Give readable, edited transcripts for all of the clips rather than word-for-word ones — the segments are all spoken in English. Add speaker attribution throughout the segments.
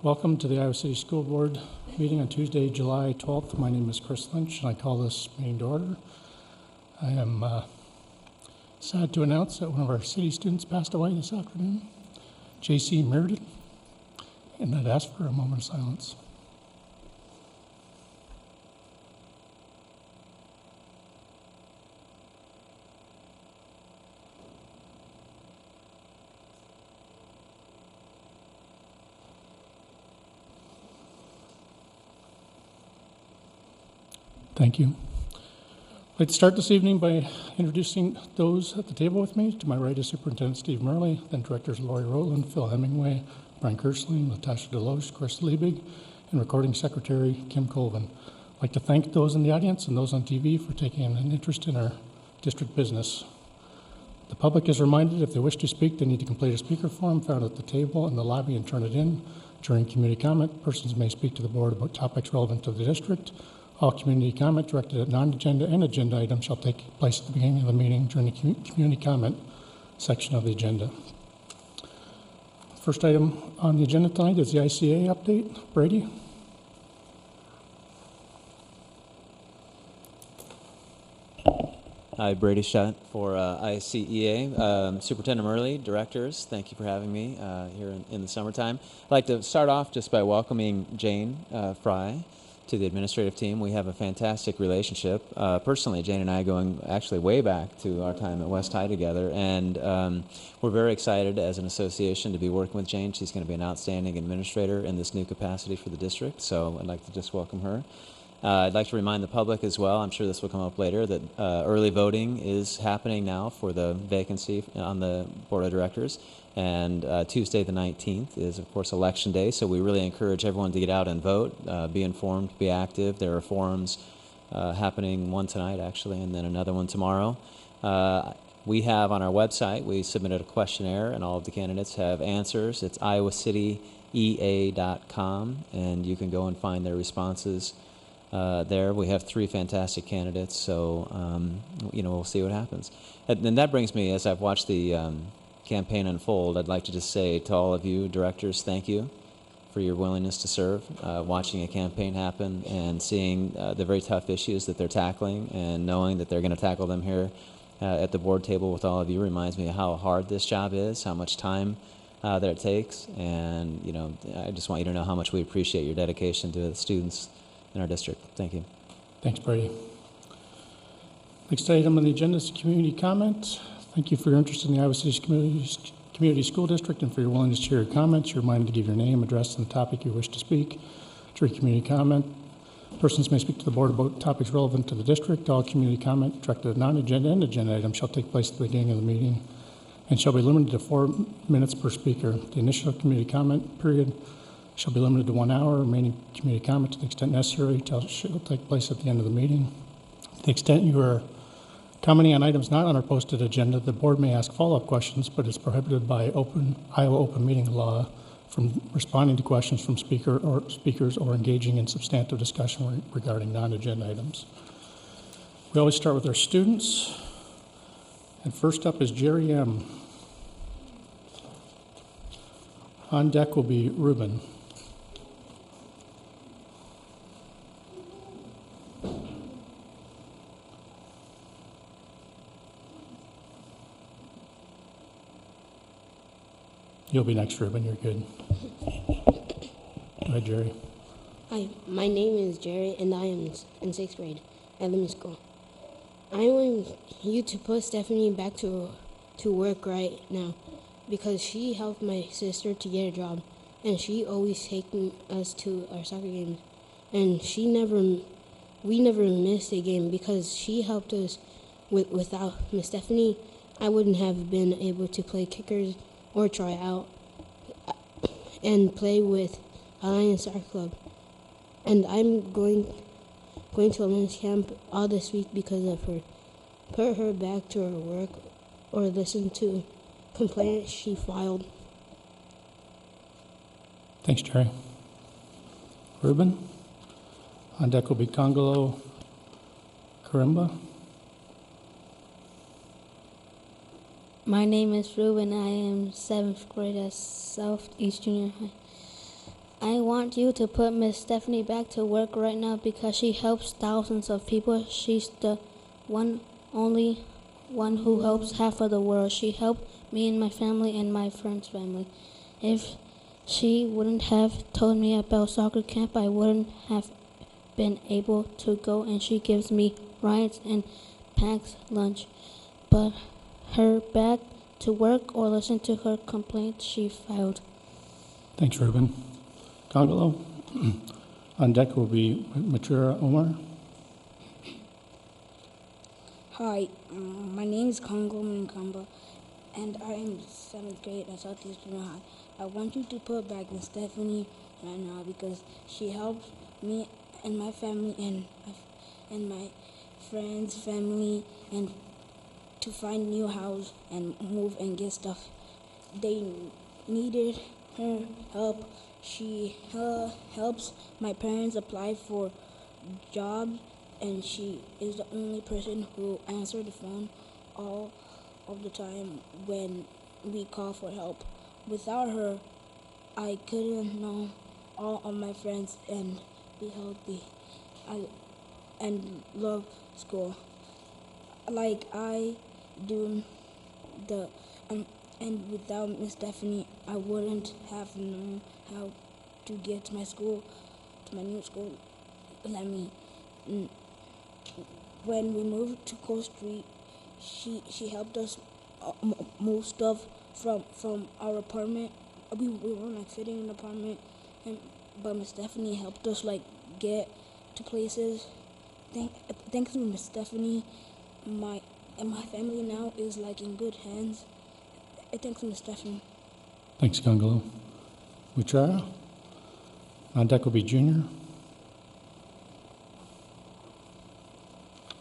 Speaker 1: Welcome to the Iowa City School Board meeting on Tuesday, July 12th. My name is Chris Lynch, and I call this meeting to order. I am sad to announce that one of our city students passed away this afternoon, J.C. Meredith, and I'd ask for a moment of silence. Thank you. I'd like to start this evening by introducing those at the table with me. To my right is Superintendent Steve Murley, then Directors Lori Rowland, Phil Hemingway, Brian Kersling, Natasha Deloche, Chris Liebig, and Recording Secretary Kim Colvin. I'd like to thank those in the audience and those on TV for taking an interest in our district business. The public is reminded if they wish to speak, they need to complete a speaker form found at the table in the lobby and turn it in. During community comment, persons may speak to the board about topics relevant to the district. All community comment directed at non-agenda and agenda items shall take place at the beginning of the meeting during the community comment section of the agenda. First item on the agenda tonight is the ICA update. Brady?
Speaker 2: Hi, Brady Shutt for ICEA. Superintendent Murley, directors, thank you for having me here in the summertime. I'd like to start off just by welcoming Jane Fry to the administrative team. We have a fantastic relationship. Personally, Jane and I going actually way back to our time at West High together, and we're very excited as an association to be working with Jane. She's going to be an outstanding administrator in this new capacity for the district, so I'd like to just welcome her. I'd like to remind the public as well, I'm sure this will come up later, that early voting is happening now for the vacancy on the Board of Directors. And Tuesday the 19th is, of course, Election Day, so we really encourage everyone to get out and vote, be informed, be active. There are forums happening, one tonight, actually, and then another one tomorrow. We have on our website, we submitted a questionnaire, and all of the candidates have answers. It's iowacityaa.com, and you can go and find their responses there. We have 3 fantastic candidates, so we'll see what happens. And that brings me, as I've watched the campaign unfold, I'd like to just say to all of you directors, thank you for your willingness to serve. Watching a campaign happen and seeing the very tough issues that they're tackling and knowing that they're going to tackle them here at the board table with all of you reminds me of how hard this job is, how much time that it takes, and I just want you to know how much we appreciate your dedication to the students in our district. Thank you.
Speaker 1: Thanks, Brady. Next item on the agenda is community comment. Thank you for your interest in the Iowa City Community School District and for your willingness to share your comments. You're reminded to give your name, address, and the topic you wish to speak. During community comment, persons may speak to the board about topics relevant to the district. All community comment directed at non-agenda and agenda items shall take place at the beginning of the meeting and shall be limited to 4 minutes per speaker. The initial community comment period shall be limited to 1 hour. Remaining community comment, to the extent necessary, shall take place at the end of the meeting. To the extent you are commenting on items not on our posted agenda, the board may ask follow-up questions, but it's prohibited by Iowa open meeting law from responding to questions from speakers or engaging in substantive discussion regarding non-agenda items. We always start with our students. And first up is Jerry M. On deck will be Ruben. You'll be next, Ruben. You're good. Go ahead, Jerry.
Speaker 3: Hi, my name is Jerry, and I am in 6th grade at Lemon School. I want you to put Stephanie back to work right now because she helped my sister to get a job, and she always taking us to our soccer games, and we never missed a game because she helped us. Without Miss Stephanie, I wouldn't have been able to play kickers or try out and play with Alliance Soccer Club. And I'm going to a men's camp all this week because of her. Put her back to her work or listen to complaints she filed.
Speaker 1: Thanks, Jerry. Ruben? On deck will be Congolo Karimba.
Speaker 4: My name is Ruben. I am 7th grade at Southeast Junior High. I want you to put Miss Stephanie back to work right now because she helps thousands of people. She's the only one who helps half of the world. She helped me and my family and my friend's family. If she wouldn't have told me about soccer camp, I wouldn't have been able to go, and she gives me rides and packs lunch. But her back to work or listen to her complaints she filed.
Speaker 1: Thanks, Ruben. Congolo. On deck will be Matura Omar.
Speaker 5: Hi, my name is Congo Minkamba, and I am 7th grade at Southeast Junior High. I want you to put back Miss Stephanie right now because she helps me and my family and my friends' family and to find new house and move and get stuff. They needed her help. She helps my parents apply for jobs, and she is the only person who answers the phone all of the time when we call for help. Without her, I couldn't know all of my friends and be healthy and love school like I do. And without Miss Stephanie, I wouldn't have known how to get to my school, to my new school. When we moved to Coast Street, she helped us move stuff from our apartment. We weren't like fitting in an apartment, but Miss Stephanie helped us like get to places. Thanks to Miss Stephanie, my family now is like in good hands. Thanks to Miss Stephanie.
Speaker 1: Thanks, Congolo. Muchara. On deck will be Junior.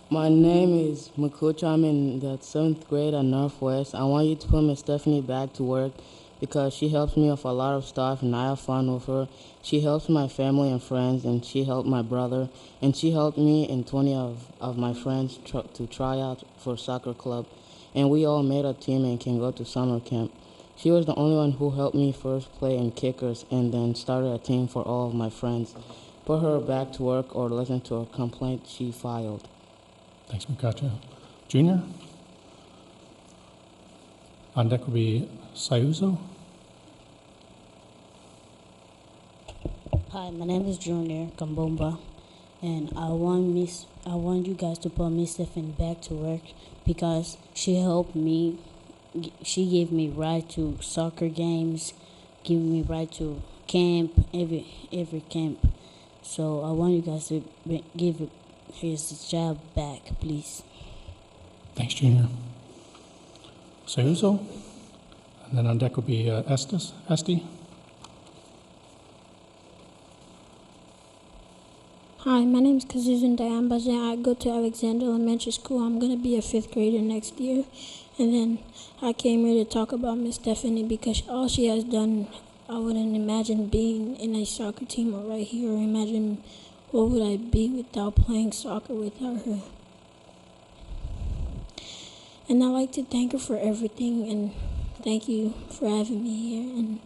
Speaker 6: My name is Makucha. I'm in the 7th grade at Northwest. I want you to put Miss Stephanie back to work because she helps me with a lot of stuff and I have fun with her. She helps my family and friends, and she helped my brother, and she helped me and 20 of my friends to try out for soccer club, and we all made a team and can go to summer camp. She was the only one who helped me first play in kickers and then started a team for all of my friends. Put her back to work or listen to a complaint she filed.
Speaker 1: Thanks, Mukacha. Junior. On deck will be Sayuzo.
Speaker 7: Hi, my name is Junior Kambomba, and I want you guys to put Miss Stephanie back to work because she helped me. She gave me ride to soccer games, give me ride to camp, every camp. So I want you guys to give his job back, please.
Speaker 1: Thanks, Junior. Sayuzo. And then on deck will be Esti.
Speaker 8: Hi, my name is Kazuzan Diambajan. I go to Alexander Elementary School. I'm going to be a 5th grader next year. And then I came here to talk about Miss Stephanie because all she has done, I wouldn't imagine being in a soccer team or right here, or imagine what would I be without playing soccer without her. And I'd like to thank her for everything, and thank you for having me here. And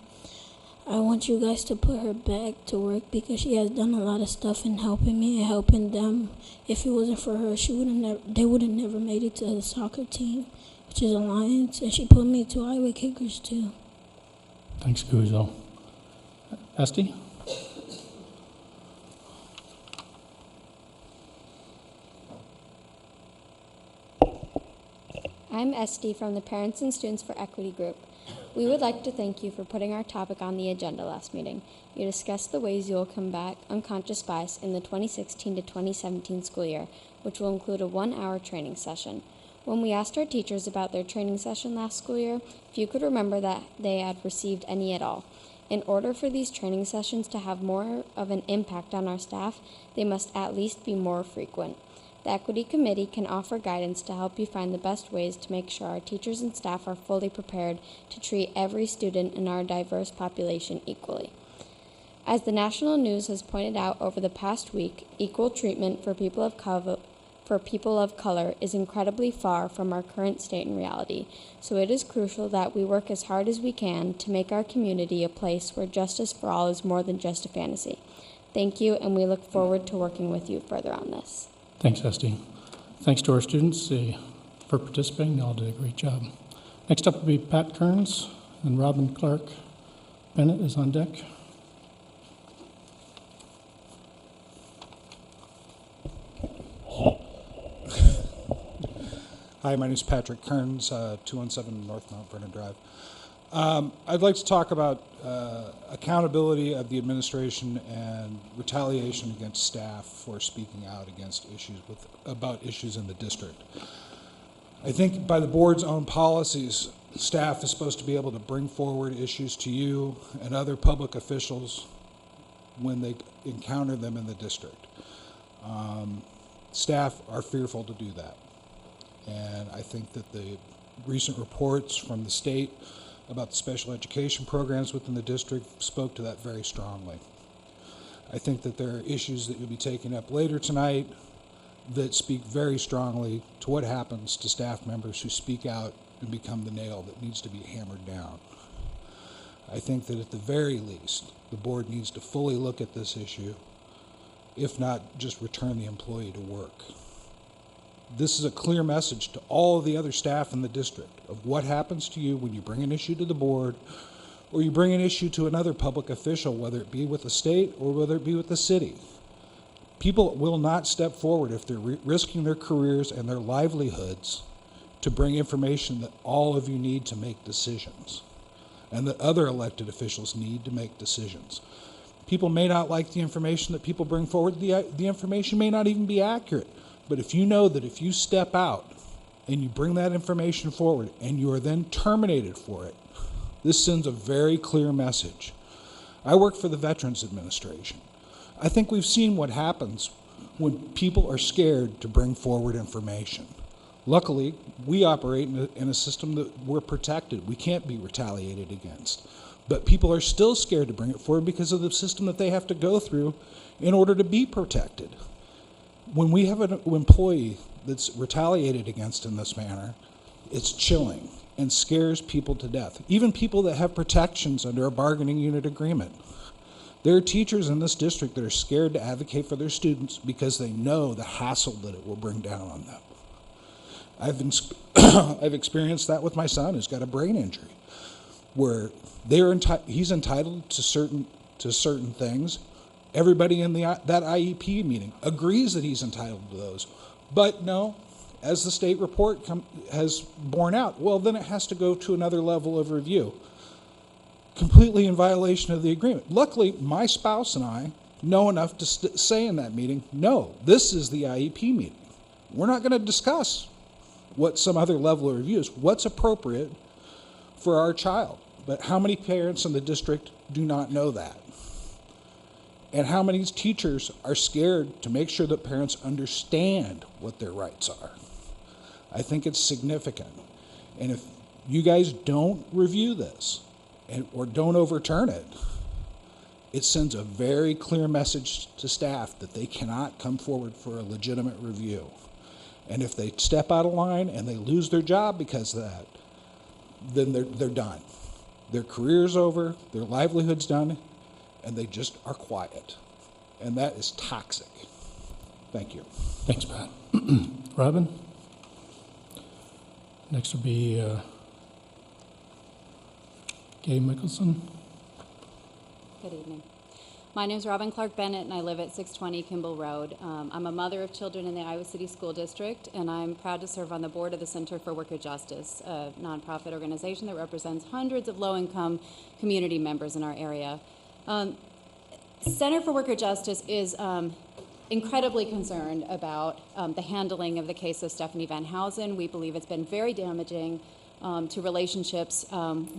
Speaker 8: I want you guys to put her back to work because she has done a lot of stuff in helping me and helping them. If it wasn't for her, they would have never made it to the soccer team, which is Alliance, and she put me to Iowa Kickers too.
Speaker 1: Thanks, Kuzo. Esti.
Speaker 9: I'm Esti from the Parents and Students for Equity Group. We would like to thank you for putting our topic on the agenda last meeting. You discussed the ways you will combat unconscious bias in the 2016 to 2017 school year, which will include a 1-hour training session. When we asked our teachers about their training session last school year, few could remember that they had received any at all. In order for these training sessions to have more of an impact on our staff, they must at least be more frequent. The Equity Committee can offer guidance to help you find the best ways to make sure our teachers and staff are fully prepared to treat every student in our diverse population equally. As the national news has pointed out over the past week, equal treatment for people of for people of color is incredibly far from our current state and reality, so it is crucial that we work as hard as we can to make our community a place where justice for all is more than just a fantasy. Thank you, and we look forward to working with you further on this.
Speaker 1: Thanks, Esty. Thanks to our students for participating. They all did a great job. Next up will be Pat Kearns, and Robin Clark Bennett is on deck.
Speaker 10: Hi, my name is Patrick Kearns, 217 North Mount Vernon Drive. I'd like to talk about accountability of the administration and retaliation against staff for speaking out against about issues in the district. I think by the board's own policies, staff is supposed to be able to bring forward issues to you and other public officials when they encounter them in the district. Staff are fearful to do that. And I think that the recent reports from the state about the special education programs within the district spoke to that very strongly. I think that there are issues that you'll be taking up later tonight that speak very strongly to what happens to staff members who speak out and become the nail that needs to be hammered down. I think that at the very least, the board needs to fully look at this issue, if not just return the employee to work. This is a clear message to all of the other staff in the district of what happens to you when you bring an issue to the board or you bring an issue to another public official, whether it be with the state or whether it be with the city. People will not step forward if they're risking their careers and their livelihoods to bring information that all of you need to make decisions and that other elected officials need to make decisions. People may not like the information that people bring forward. The information may not even be accurate. But if you know that if you step out and you bring that information forward and you are then terminated for it, this sends a very clear message. I work for the Veterans Administration. I think we've seen what happens when people are scared to bring forward information. Luckily, we operate in a system that we're protected. We can't be retaliated against. But people are still scared to bring it forward because of the system that they have to go through in order to be protected. When we have an employee that's retaliated against in this manner, it's chilling and scares people to death. Even people that have protections under a bargaining unit agreement. There are teachers in this district that are scared to advocate for their students because they know the hassle that it will bring down on them. I've experienced that with my son who's got a brain injury, where he's entitled to certain things. Everybody in that IEP meeting agrees that he's entitled to those. But no, as the state report has borne out, well, then it has to go to another level of review, completely in violation of the agreement. Luckily, my spouse and I know enough to say in that meeting, no, this is the IEP meeting. We're not going to discuss what some other level of review is, what's appropriate for our child. But how many parents in the district do not know that? And how many teachers are scared to make sure that parents understand what their rights are? I think it's significant. And if you guys don't review this or don't overturn it, it sends a very clear message to staff that they cannot come forward for a legitimate review. And if they step out of line and they lose their job because of that, then they're done. Their career's over, their livelihood's done, and they just are quiet. And that is toxic. Thank you.
Speaker 1: Thanks, Pat. Robin? Next will be Gay Mickelson.
Speaker 11: Good evening. My name is Robin Clark Bennett, and I live at 620 Kimball Road. I'm a mother of children in the Iowa City School District, and I'm proud to serve on the board of the Center for Worker Justice, a nonprofit organization that represents hundreds of low-income community members in our area. Center for Worker Justice is incredibly concerned about the handling of the case of Stephanie Van Housen. We believe it's been very damaging to relationships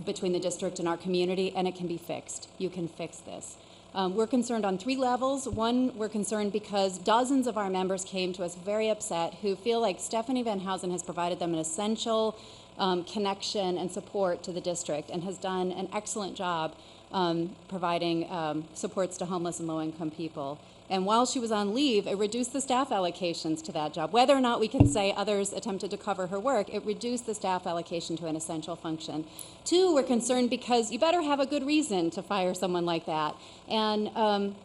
Speaker 11: between the district and our community, and it can be fixed. You can fix this. We're concerned on 3 levels. One, we're concerned because dozens of our members came to us very upset who feel like Stephanie Van Housen has provided them an essential connection and support to the district and has done an excellent job providing supports to homeless and low-income people. And while she was on leave, it reduced the staff allocations to that job. Whether or not we can say others attempted to cover her work, it reduced the staff allocation to an essential function. Two, we're concerned because you better have a good reason to fire someone like that. And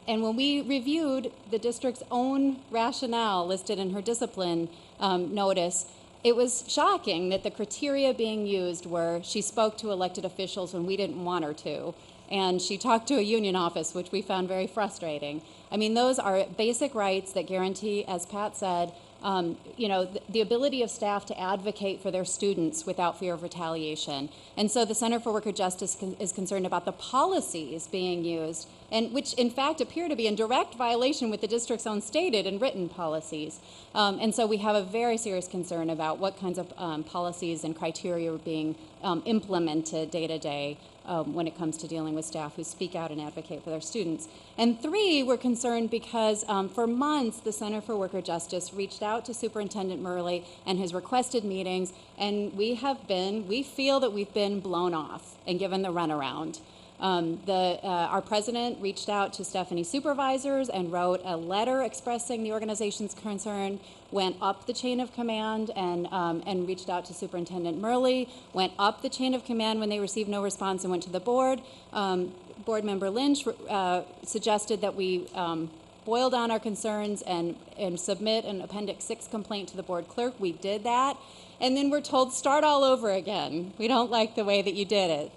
Speaker 11: when we reviewed the district's own rationale listed in her discipline notice, it was shocking that the criteria being used were she spoke to elected officials when we didn't want her to, and she talked to a union office, which we found very frustrating. I mean, those are basic rights that guarantee, as Pat said, the ability of staff to advocate for their students without fear of retaliation. And so the Center for Worker Justice is concerned about the policies being used, and which in fact appear to be in direct violation with the district's own stated and written policies. And so we have a very serious concern about what kinds of policies and criteria are being implemented day to day when it comes to dealing with staff who speak out and advocate for their students. And three, we're concerned because for months the Center for Worker Justice reached out to Superintendent Murley and has requested meetings, and we feel that we've been blown off and given the runaround. Our president reached out to Stephanie supervisors and wrote a letter expressing the organization's concern, went up the chain of command and reached out to Superintendent Murley, went up the chain of command when they received no response and went to the board. Board member Lynch suggested that we boil down our concerns and submit an Appendix 6 complaint to the board clerk. We did that. And then we're told, start all over again. We don't like the way that you did it.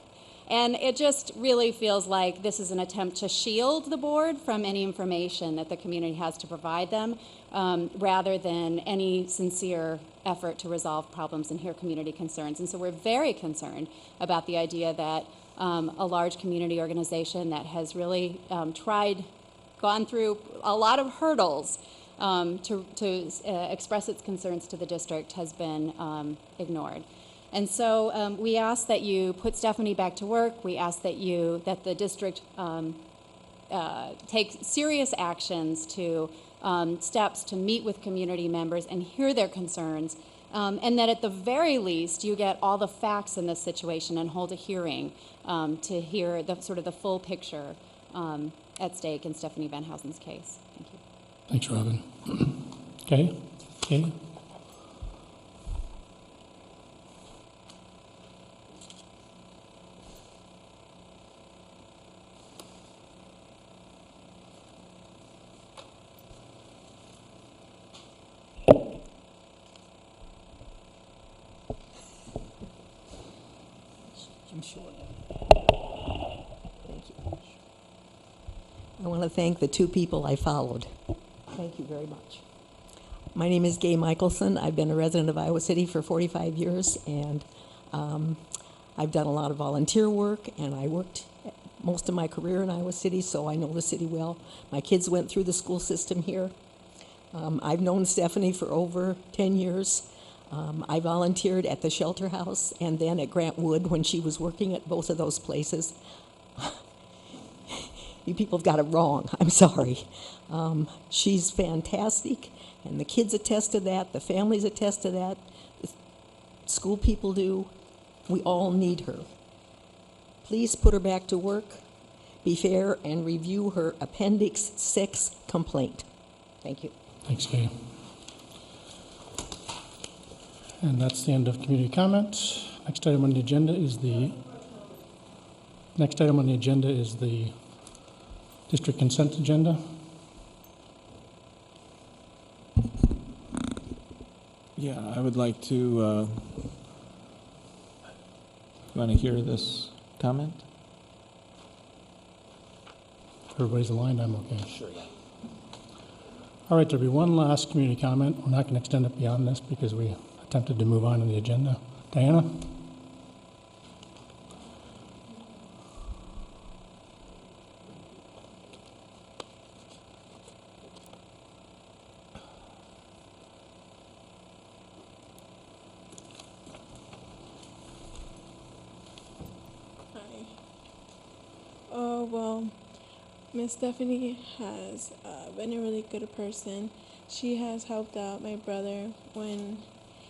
Speaker 11: And it just really feels like this is an attempt to shield the board from any information that the community has to provide them, rather than any sincere effort to resolve problems and hear community concerns. And so we're very concerned about the idea that a large community organization that has really gone through a lot of hurdles to express its concerns to the district has been ignored. And so we ask that you put Stephanie back to work. We ask that the district take serious actions to steps to meet with community members and hear their concerns, and that at the very least you get all the facts in this situation and hold a hearing to hear the full picture at stake in Stephanie Van Housen's case. Thank you.
Speaker 1: Thanks, Robin. Okay. Katie?
Speaker 12: Thank you. I want to thank the two people I followed. Thank you very much. My name is Gay Michelson. I've been a resident of Iowa City for 45 years, and I've done a lot of volunteer work, and I worked most of my career in Iowa City, so I know the city well. My kids went through the school system here. I've known Stephanie for over 10 years. I volunteered at the shelter house and then at Grant Wood when she was working at both of those places. You people have got it wrong. I'm sorry. She's fantastic, and the kids attest to that. The families attest to that. The school people do. We all need her. Please put her back to work, be fair, and review her Appendix 6 complaint. Thank you.
Speaker 1: Thanks, Kay. And that's the end of community comments. Next item on the agenda is the district consent agenda.
Speaker 13: Yeah, I would like to, want to hear this comment?
Speaker 1: If everybody's aligned, I'm okay.
Speaker 2: Sure, yeah.
Speaker 1: All right, there'll be one last community comment. We're not going to extend it beyond this because we attempted to move on in the agenda. Diana?
Speaker 14: Well, Miss Stephanie has been a really good person. She has helped out my brother when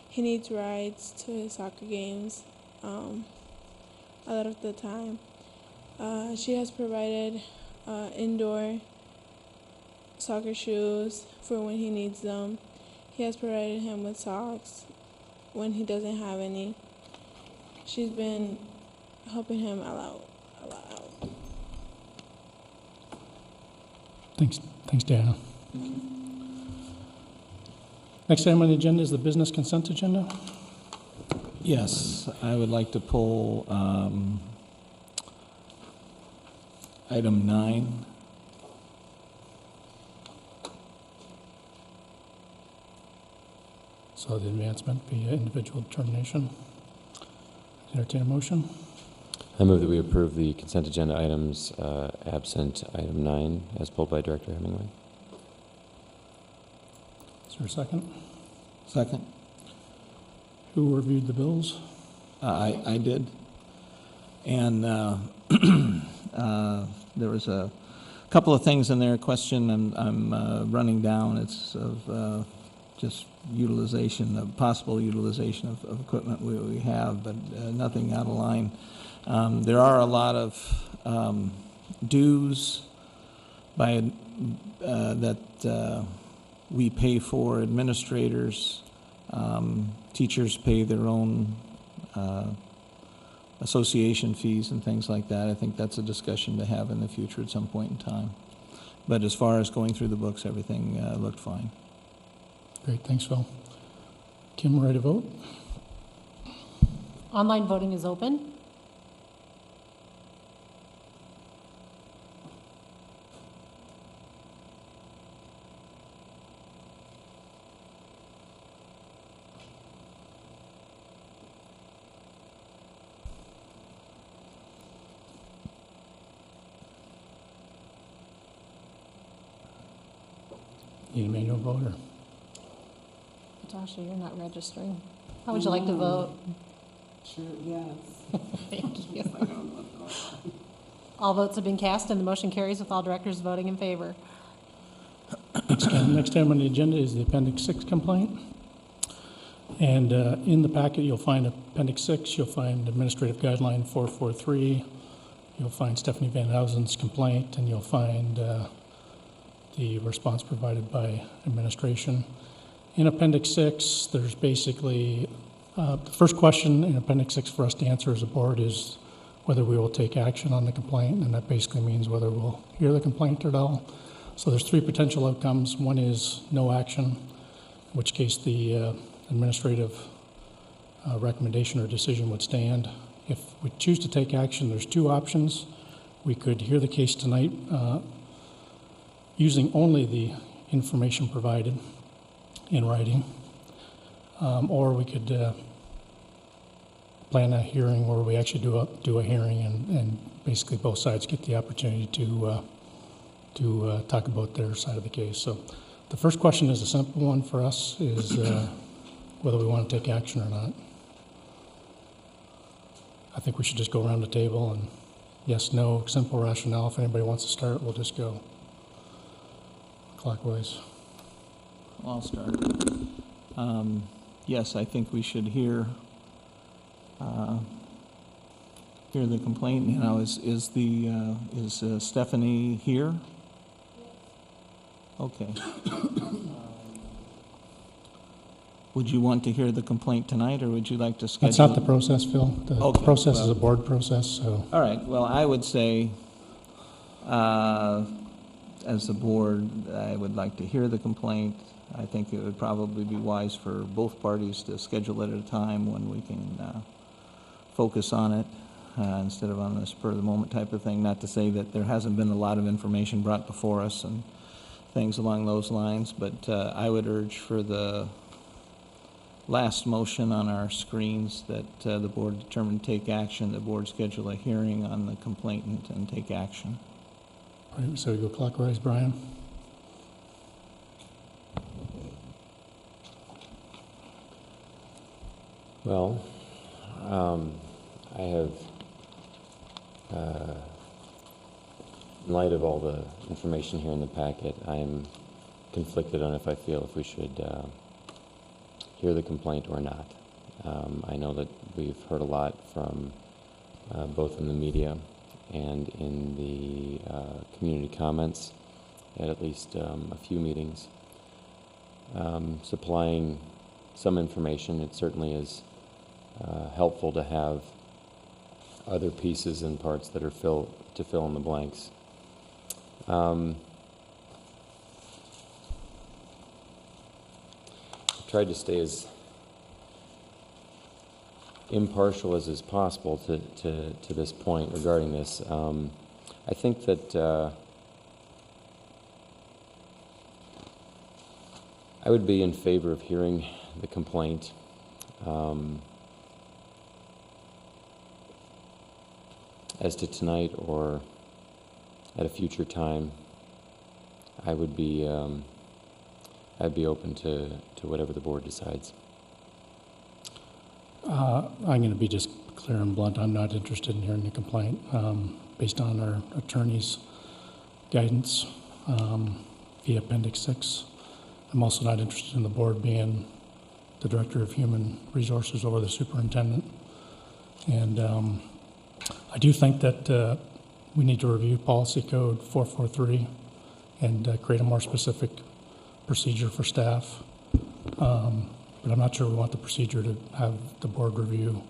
Speaker 14: he needs rides to his soccer games a lot of the time. She has provided indoor soccer shoes for when he needs them. He has provided him with socks when he doesn't have any. She's been helping him a lot out.
Speaker 1: Thanks, Diana. Next item on the agenda is the business consent agenda.
Speaker 13: Yes, I would like to pull item 9.
Speaker 1: So the advancement via individual determination. Entertain a motion.
Speaker 15: I move that we approve the consent agenda items absent item 9 as pulled by Director Hemingway.
Speaker 1: Is there a second?
Speaker 13: Second.
Speaker 1: Who reviewed the bills?
Speaker 13: I did. And there was a couple of things in there, question I'm running down. It's of just utilization, of possible utilization of equipment we have, but nothing out of line. There are a lot of dues by that we pay for administrators. Teachers pay their own association fees and things like that. I think that's a discussion to have in the future at some point in time. But as far as going through the books, everything looked fine.
Speaker 1: Great, thanks, Phil. Kim, ready to vote?
Speaker 16: Online voting is open.
Speaker 1: Need a manual vote or?
Speaker 16: Natasha, you're not registering. How would you like to vote?
Speaker 17: Sure, yes.
Speaker 16: Thank you. All votes have been cast and the motion carries with all directors voting in favor.
Speaker 1: Next item on the agenda is the Appendix 6 complaint. And in the packet, you'll find Appendix 6, you'll find Administrative Guideline 443, you'll find Stephanie Van Housen's complaint, and you'll find the response provided by administration. In Appendix 6, there's basically, the first question in Appendix 6 for us to answer as a board is whether we will take action on the complaint, and that basically means whether we'll hear the complaint at all. So there's 3 potential outcomes. One is no action, in which case the administrative recommendation or decision would stand. If we choose to take action, there's 2 options. We could hear the case tonight using only the information provided in writing, or we could plan a hearing where we actually do a hearing and basically both sides get the opportunity to talk about their side of the case. So the first question is a simple one for us, is whether we want to take action or not. I think we should just go around the table and yes, no, simple rationale. If anybody wants to start, we'll just go clockwise.
Speaker 13: I'll start. Yes, I think we should hear the complaint. Now, is Stephanie here? Okay. Would you want to hear the complaint tonight, or would you like to schedule?
Speaker 1: That's not the process, Phil. The
Speaker 13: Okay,
Speaker 1: process is a board process. So.
Speaker 13: All right. Well, I would say, as a board, I would like to hear the complaint. I think it would probably be wise for both parties to schedule it at a time when we can focus on it instead of on a spur-of-the-moment type of thing. Not to say that there hasn't been a lot of information brought before us and things along those lines, but I would urge for the last motion on our screens that the board determine to take action, the board schedule a hearing on the complainant and take action.
Speaker 1: All right, so we go clockwise, Brian.
Speaker 15: Well, I have, in light of all the information here in the packet, I'm conflicted on if I feel if we should hear the complaint or not. I know that we've heard a lot from both in the media and in the community comments at least a few meetings, supplying some information. It certainly is helpful to have other pieces and parts that are to fill in the blanks. Tried to stay as impartial as is possible to this point regarding this. I think that I would be in favor of hearing the complaint. As to tonight or at a future time, I would be I'd be open to whatever the board decides.
Speaker 1: I'm going to be just clear and blunt. I'm not interested in hearing the complaint based on our attorney's guidance via Appendix 6. I'm also not interested in the board being the Director of Human Resources or the Superintendent. And I do think that we need to review Policy Code 443 and create a more specific procedure for staff. But I'm not sure we want the procedure to have the board review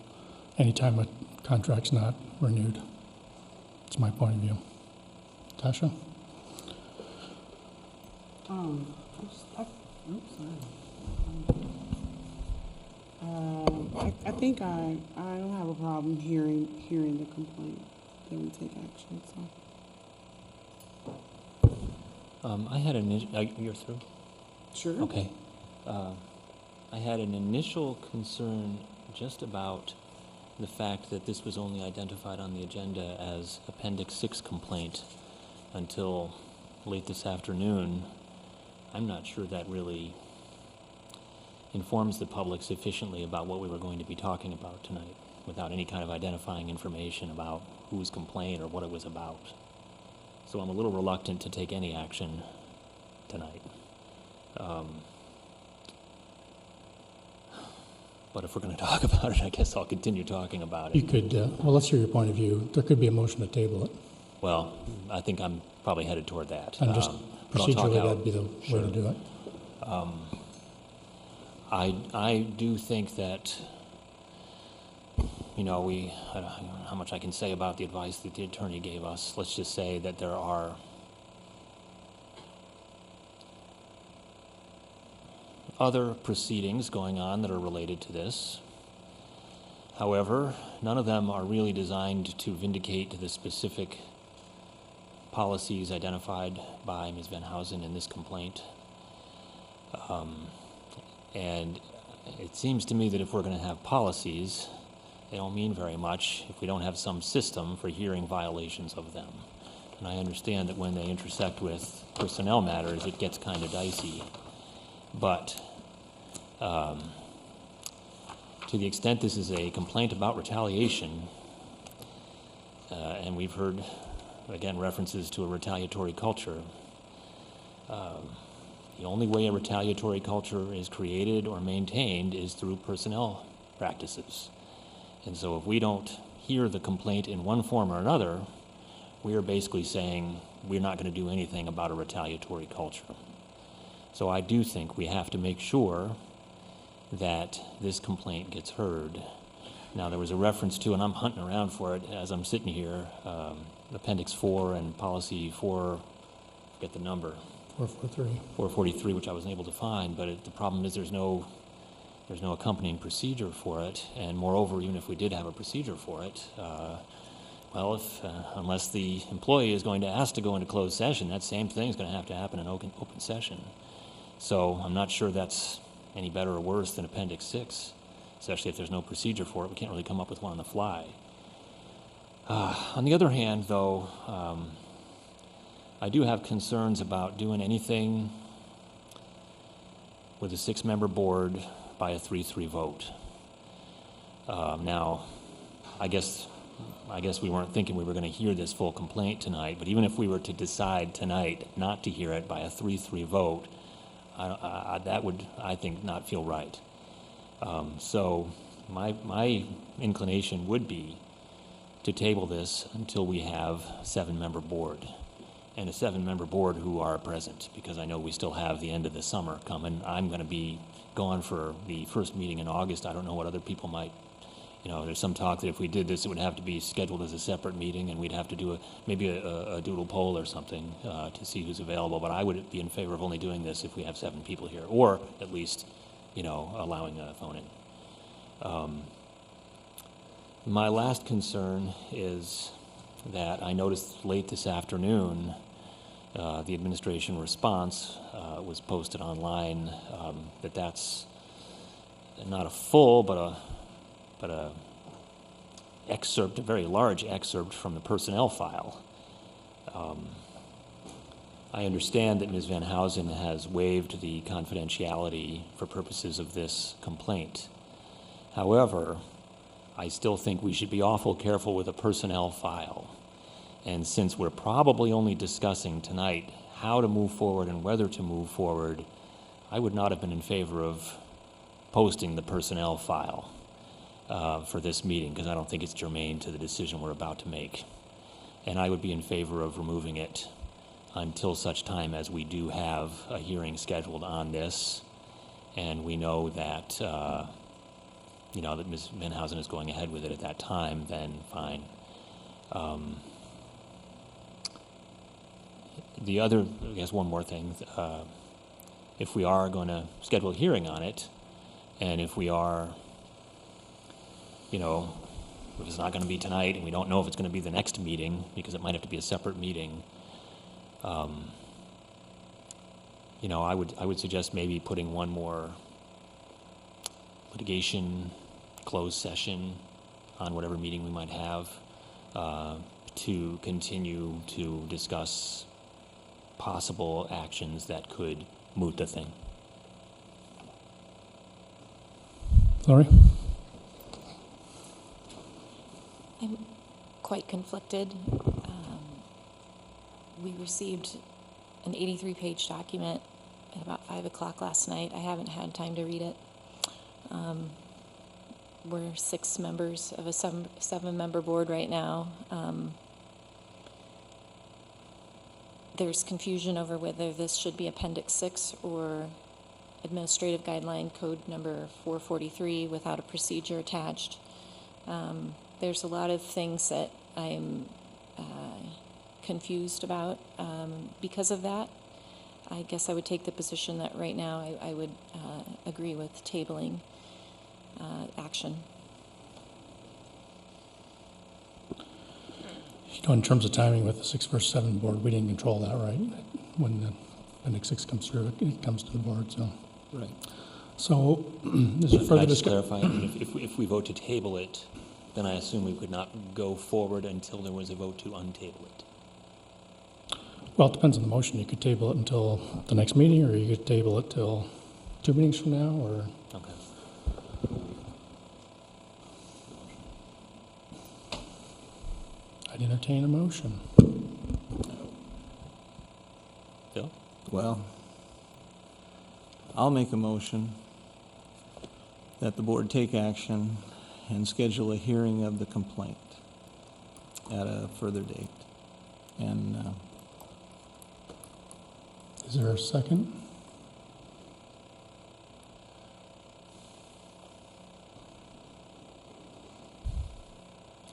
Speaker 1: anytime a contract's not renewed. That's my point of view. Tasha?
Speaker 17: I think I don't have a problem hearing the complaint that we take action. So.
Speaker 18: I had you're through?
Speaker 17: Sure.
Speaker 18: Okay. I had an initial concern just about the fact that this was only identified on the agenda as Appendix 6 complaint until late this afternoon. I'm not sure that really informs the public sufficiently about what we were going to be talking about tonight without any kind of identifying information about whose complaint or what it was about. So I'm a little reluctant to take any action tonight. But if we're going to talk about it, I guess I'll continue talking about it.
Speaker 1: You could, well, let's hear your point of view. There could be a motion to table it.
Speaker 18: Well, I think I'm probably headed toward that.
Speaker 1: And just
Speaker 18: but I'll talk
Speaker 1: procedurally,
Speaker 18: out.
Speaker 1: that'd be the way to do it.
Speaker 18: I do think that, you know, I don't know how much I can say about the advice that the attorney gave us. Let's just say that there are other proceedings going on that are related to this. However, none of them are really designed to vindicate the specific policies identified by Ms. Van Housen in this complaint. And it seems to me that if we're going to have policies, they don't mean very much if we don't have some system for hearing violations of them. And I understand that when they intersect with personnel matters, it gets kind of dicey. But to the extent this is a complaint about retaliation, and we've heard, again, references to a retaliatory culture, the only way a retaliatory culture is created or maintained is through personnel practices. And so if we don't hear the complaint in one form or another, we are basically saying we're not going to do anything about a retaliatory culture. So I do think we have to make sure that this complaint gets heard. Now, there was a reference to, and I'm hunting around for it as I'm sitting here, Appendix 4 and Policy 4, forget the number.
Speaker 1: 443.
Speaker 18: 443, which I wasn't able to find, but the problem is there's no accompanying procedure for it, and moreover, even if we did have a procedure for it, well, unless the employee is going to ask to go into closed session, that same thing is going to have to happen in open session. So I'm not sure that's any better or worse than Appendix 6, especially if there's no procedure for it. We can't really come up with one on the fly. On the other hand, though, I do have concerns about doing anything with a 6-member board by a 3-3 vote. Now, I guess we weren't thinking we were going to hear this full complaint tonight, but even if we were to decide tonight not to hear it by a 3-3 vote, that would, I think, not feel right. So my inclination would be to table this until we have a 7-member board, and a 7-member board who are present, because I know we still have the end of the summer coming. I'm going to be gone for the first meeting in August. I don't know what other people might, there's some talk that if we did this, it would have to be scheduled as a separate meeting, and we'd have to do maybe a doodle poll or something to see who's available. But I would be in favor of only doing this if we have 7 people here, or at least, allowing a phone in. My last concern is that I noticed late this afternoon the administration response was posted online, that's not a full, but a excerpt, a very large excerpt from the personnel file. I understand that Ms. Van Housen has waived the confidentiality for purposes of this complaint. However, I still think we should be awful careful with a personnel file. And since we're probably only discussing tonight how to move forward and whether to move forward, I would not have been in favor of posting the personnel file for this meeting, because I don't think it's germane to the decision we're about to make. And I would be in favor of removing it until such time as we do have a hearing scheduled on this, and we know that that Ms. Van Housen is going ahead with it at that time, then fine. The other, I guess one more thing, if we are going to schedule a hearing on it, and if we are, if it's not going to be tonight, and we don't know if it's going to be the next meeting, because it might have to be a separate meeting, I would suggest maybe putting one more litigation closed session on whatever meeting we might have to continue to discuss possible actions that could moot the thing.
Speaker 1: Lori?
Speaker 19: I'm quite conflicted. We received an 83-page document at about 5 o'clock last night. I haven't had time to read it. We're 6 members of a 7-member board right now. There's confusion over whether this should be Appendix 6 or Administrative Guideline Code number 443 without a procedure attached. There's a lot of things that I'm confused about because of that. I guess I would take the position that right now I would agree with tabling action.
Speaker 1: In terms of timing with the 6 versus 7 board, we didn't control that, right? When the Appendix 6 comes through, it comes to the board, so.
Speaker 13: Right.
Speaker 1: So, is there
Speaker 18: Can
Speaker 1: further
Speaker 18: I just
Speaker 1: discussion?
Speaker 18: clarify? If we vote to table it, then I assume we could not go forward until there was a vote to untable it.
Speaker 1: Well, it depends on the motion. You could table it until the next meeting, or you could table it till 2 meetings from now, or.
Speaker 18: Okay.
Speaker 1: I'd entertain a motion.
Speaker 18: Phil?
Speaker 13: Well, I'll make a motion that the board take action and schedule a hearing of the complaint at a further date. And
Speaker 1: is there a second?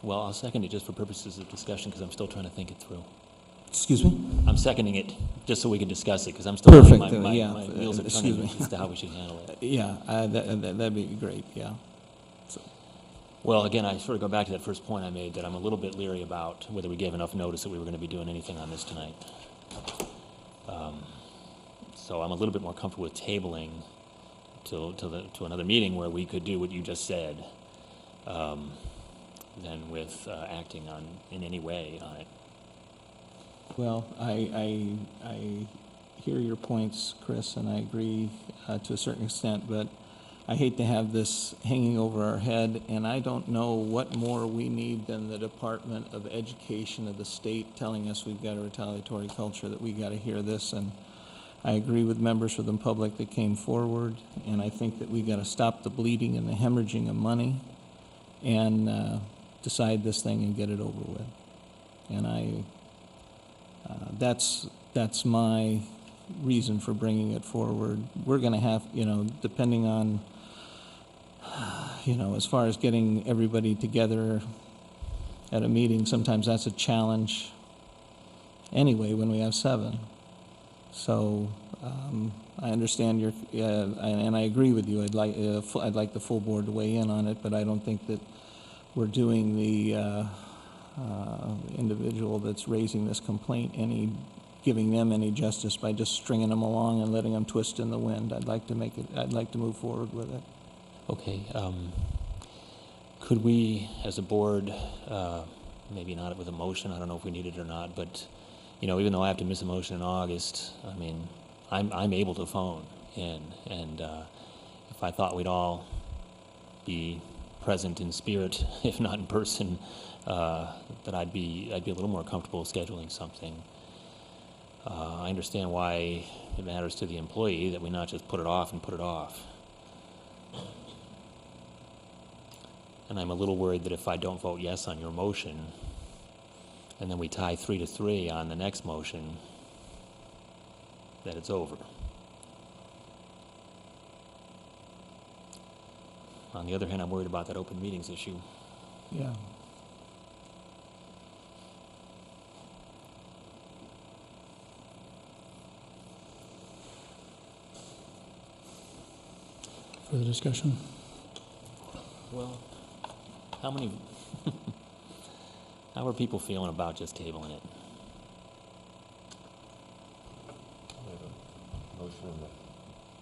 Speaker 18: Well, I'll second it just for purposes of discussion because I'm still trying to think it through.
Speaker 13: Excuse me?
Speaker 18: I'm seconding it just so we can discuss it because I'm still
Speaker 13: Perfect.
Speaker 18: my wheels are
Speaker 13: Excuse
Speaker 18: turning
Speaker 13: me.
Speaker 18: as to how we should handle it.
Speaker 13: Yeah, that'd be great, yeah.
Speaker 18: Well, again, I sort of go back to that first point I made that I'm a little bit leery about whether we gave enough notice that we were going to be doing anything on this tonight. So I'm a little bit more comfortable with tabling to another meeting where we could do what you just said than with acting in any way on it.
Speaker 13: Well, I hear your points, Chris, and I agree to a certain extent, but I hate to have this hanging over our head, and I don't know what more we need than the Department of Education of the state telling us we've got a retaliatory culture, that we got to hear this. And I agree with members of the public that came forward, and I think that we got to stop the bleeding and the hemorrhaging of money. And decide this thing and get it over with. And that's my reason for bringing it forward. We're going to have, depending on, as far as getting everybody together at a meeting, sometimes that's a challenge anyway when we have 7. So I understand and I agree with you. I'd like the full board to weigh in on it, but I don't think that we're doing the individual that's raising this complaint giving them any justice by just stringing them along and letting them twist in the wind. I'd like to move forward with it.
Speaker 18: Okay. Could we, as a board, maybe not with a motion, I don't know if we need it or not, but, even though I have to miss a motion in August, I mean, I'm able to phone in, and if I thought we'd all be present in spirit, if not in person, that I'd be a little more comfortable scheduling something. I understand why it matters to the employee that we not just put it off and put it off. And I'm a little worried that if I don't vote yes on your motion, and then we tie 3-3 on the next motion, that it's over. On the other hand, I'm worried about that open meetings issue.
Speaker 13: Yeah.
Speaker 1: Further discussion?
Speaker 18: Well, how are people feeling about just tabling it?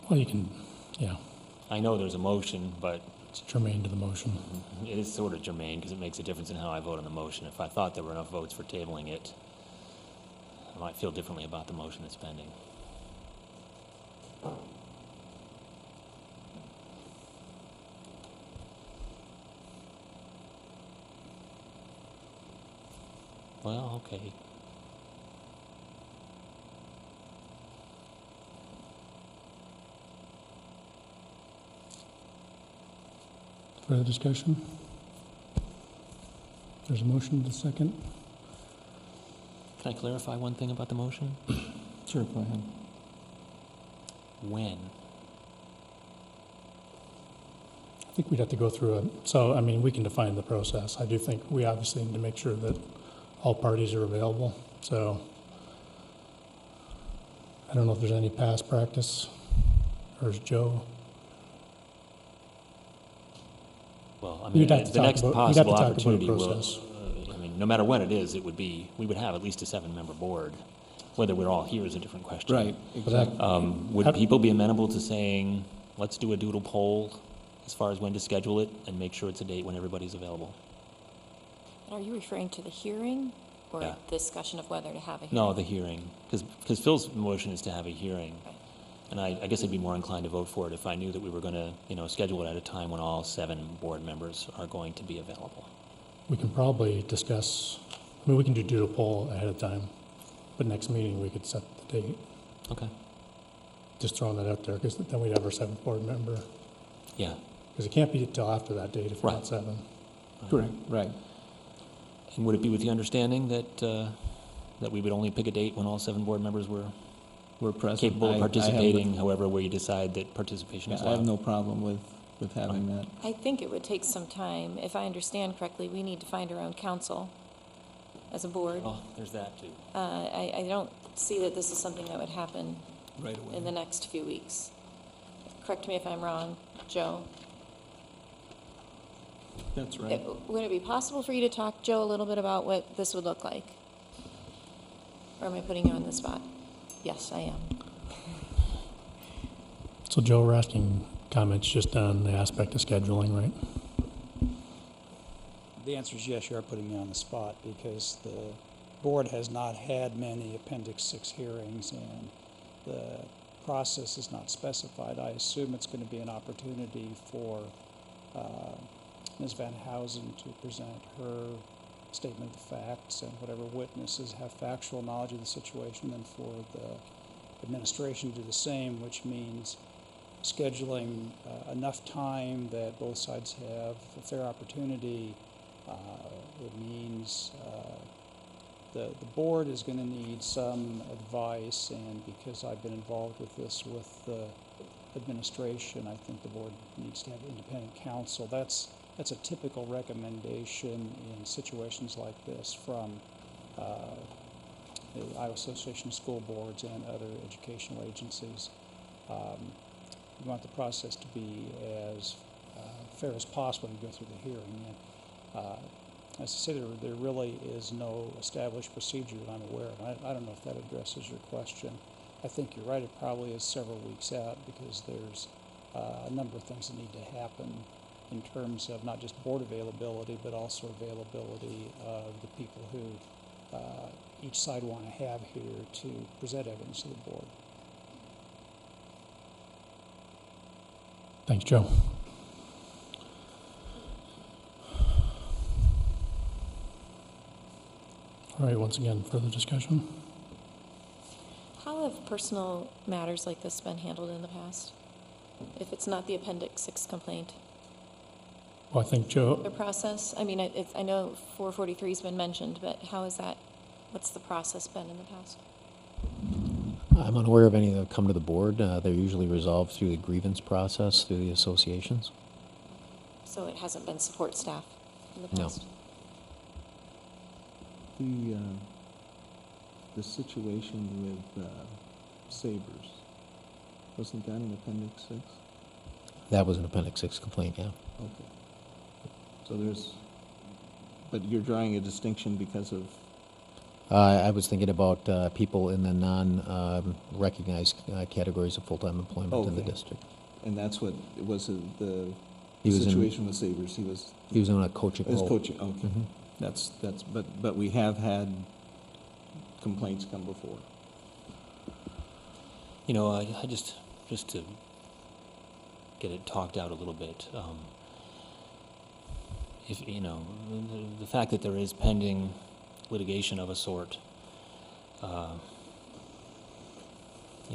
Speaker 1: Well, you can, yeah.
Speaker 18: I know there's a motion, but
Speaker 1: it's germane to the motion.
Speaker 18: It is sort of germane because it makes a difference in how I vote on the motion. If I thought there were enough votes for tabling it, I might feel differently about the motion that's pending. Well, okay.
Speaker 1: Further discussion? There's a motion to second.
Speaker 18: Can I clarify one thing about the motion?
Speaker 13: Sure, go ahead.
Speaker 18: When?
Speaker 1: I think we'd have to go through it. So, I mean, we can define the process. I do think we obviously need to make sure that all parties are available. So, I don't know if there's any past practice, or is Joe?
Speaker 18: Well, I mean,
Speaker 1: We'd have to
Speaker 18: the
Speaker 1: talk
Speaker 18: next
Speaker 1: about-
Speaker 18: possible
Speaker 1: we'd have to talk about a
Speaker 18: opportunity will,
Speaker 1: process.
Speaker 18: I mean, no matter when it is, we would have at least a 7-member board. Whether we're all here is a different question.
Speaker 13: Right, exactly.
Speaker 18: Would people be amenable to saying, let's do a doodle poll as far as when to schedule it and make sure it's a date when everybody's available?
Speaker 19: Are you referring to the hearing or
Speaker 18: Yeah.
Speaker 19: the discussion of whether to have a hearing?
Speaker 18: No, the hearing, because Phil's motion is to have a hearing.
Speaker 19: Right.
Speaker 18: And I guess I'd be more inclined to vote for it if I knew that we were going to, schedule it at a time when all 7 board members are going to be available.
Speaker 1: We can probably discuss, I mean, we can do a poll ahead of time, but next meeting we could set the date.
Speaker 18: Okay.
Speaker 1: Just throwing that out there, because then we'd have our 7th board member.
Speaker 18: Yeah.
Speaker 1: Because it can't be until after that date if we're
Speaker 18: Right.
Speaker 1: not 7.
Speaker 13: Correct, right.
Speaker 18: And would it be with the understanding that that we would only pick a date when all 7 board members were
Speaker 13: present?
Speaker 18: capable
Speaker 13: I
Speaker 18: of
Speaker 13: have
Speaker 18: participating, however we decide that participation is
Speaker 13: I have
Speaker 18: allowed?
Speaker 13: no problem with having that.
Speaker 19: I think it would take some time. If I understand correctly, we need to find our own counsel as a board.
Speaker 18: Oh, there's that too.
Speaker 19: I don't see that this is something that would happen
Speaker 13: Right away.
Speaker 19: in the next few weeks. Correct me if I'm wrong, Joe.
Speaker 13: That's right.
Speaker 19: Would it be possible for you to talk, Joe, a little bit about what this would look like? Or am I putting you on the spot? Yes, I am.
Speaker 1: So Joe, we're asking comments just on the aspect of scheduling, right?
Speaker 20: The answer is yes, you are putting me on the spot because the board has not had many Appendix 6 hearings and the process is not specified. I assume it's going to be an opportunity for Ms. Van Housen to present her statement of facts and whatever witnesses have factual knowledge of the situation, and for the administration to do the same, which means scheduling enough time that both sides have a fair opportunity It means the board is going to need some advice, and because I've been involved with this with the administration, I think the board needs to have independent counsel. That's a typical recommendation in situations like this from the Iowa Association of School Boards and other educational agencies. We want the process to be as fair as possible when you go through the hearing. And, as I say, there really is no established procedure that I'm aware of. I don't know if that addresses your question. I think you're right, it probably is several weeks out because there's a number of things that need to happen in terms of not just board availability, but also availability of the people who each side want to have here to present evidence to the board.
Speaker 1: Thanks, Joe. All right, once again, further discussion?
Speaker 19: How have personal matters like this been handled in the past? If it's not the Appendix 6 complaint?
Speaker 1: Well, I think Joe,
Speaker 19: The process? I mean, I know 443 has been mentioned, but how is that, what's the process been in the past?
Speaker 21: I'm unaware of any that have come to the board. They're usually resolved through the grievance process, through the associations.
Speaker 19: So it hasn't been support staff in the
Speaker 21: No.
Speaker 19: past?
Speaker 13: The situation with Sabres, wasn't that in Appendix 6?
Speaker 21: That was an Appendix 6 complaint, yeah.
Speaker 13: Okay. So but you're drawing a distinction because of?
Speaker 21: I was thinking about people in the non-recognized categories of full-time employment in the
Speaker 13: Okay.
Speaker 21: district.
Speaker 13: And that's what, was it the
Speaker 21: He was
Speaker 13: situation with Sabres? He was
Speaker 21: on a coaching role.
Speaker 13: coaching, okay.
Speaker 21: Mhm.
Speaker 13: But we have had complaints come before.
Speaker 18: You know, I just to get it talked out a little bit, if, you know, the fact that there is pending litigation of a sort, you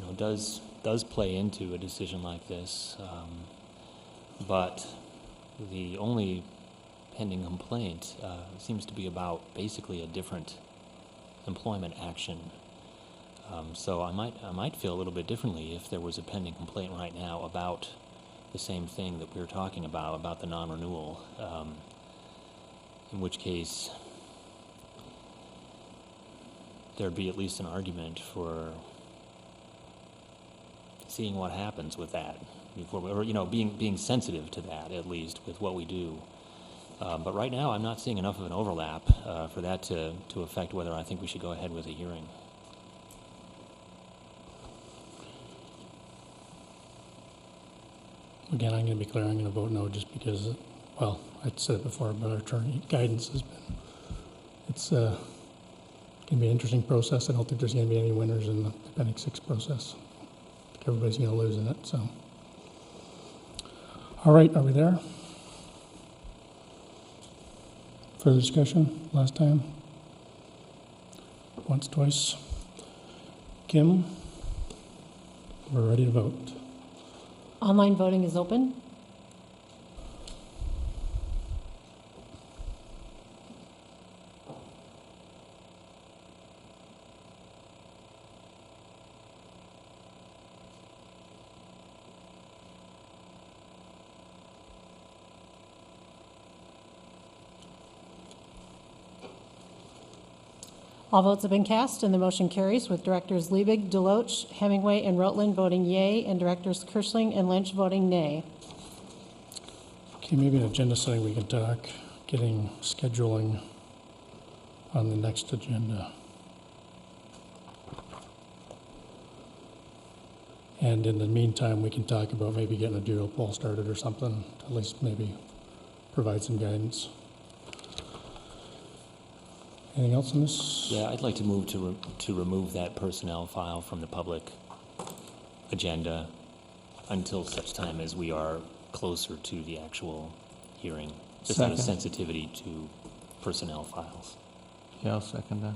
Speaker 18: know, does play into a decision like this, but the only pending complaint seems to be about basically a different employment action. So I might feel a little bit differently if there was a pending complaint right now about the same thing that we were talking about the non-renewal. In which case, there'd be at least an argument for seeing what happens with that, before, or you know, being sensitive to that at least with what we do. But right now, I'm not seeing enough of an overlap for that to affect whether I think we should go ahead with a hearing.
Speaker 1: again, I'm going to be clear, I'm going to vote no just because, well, I'd said it before, but our attorney guidance has been, it's going to be an interesting process. I don't think there's going to be any winners in the Appendix 6 process. I think everybody's going to lose in it, so. All right, are we there? Further discussion? Last time? Once, twice? Kim? We're ready to vote.
Speaker 16: Online voting is open. All votes have been cast, and the motion carries with Directors Liebig, Deloach, Hemingway, and Rotland voting yea, and Directors Kirschling and Lynch voting nay.
Speaker 1: Okay, maybe an agenda setting we can talk, getting scheduling on the next agenda. And in the meantime, we can talk about maybe getting a doodle poll started or something, to at least maybe provide some guidance. Anything else on this?
Speaker 18: Yeah, I'd like to move to remove that personnel file from the public agenda until such time as we are closer to the actual hearing. Just out of
Speaker 13: Second.
Speaker 18: sensitivity to personnel files.
Speaker 13: Yeah, I'll second that.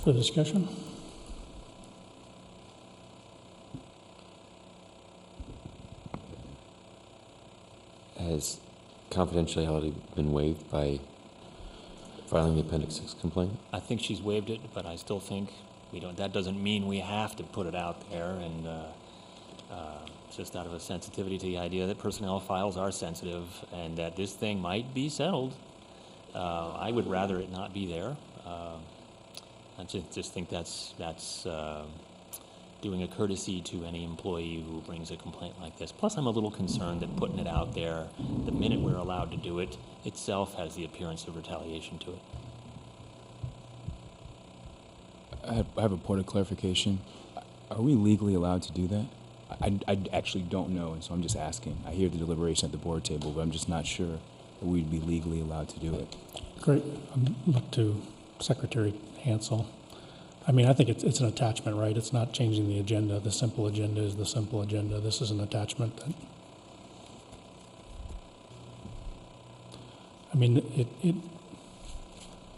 Speaker 1: Further discussion?
Speaker 15: As confidentiality been waived by filing the Appendix 6 complaint?
Speaker 18: I think she's waived it, but I still think we don't. That doesn't mean we have to put it out there, and just out of a sensitivity to the idea that personnel files are sensitive and that this thing might be settled. I would rather it not be there. I just think that's doing a courtesy to any employee who brings a complaint like this. Plus, I'm a little concerned that putting it out there the minute we're allowed to do it itself has the appearance of retaliation to it.
Speaker 3: I have a point of clarification. Are we legally allowed to do that? I actually don't know, and so I'm just asking. I hear the deliberation at the board table, but I'm just not sure that we'd be legally allowed to do it.
Speaker 1: Great. Look to Secretary Hansel. I mean, I think it's an attachment, right? It's not changing the agenda. The simple agenda is the simple agenda. This is an attachment. I mean, it.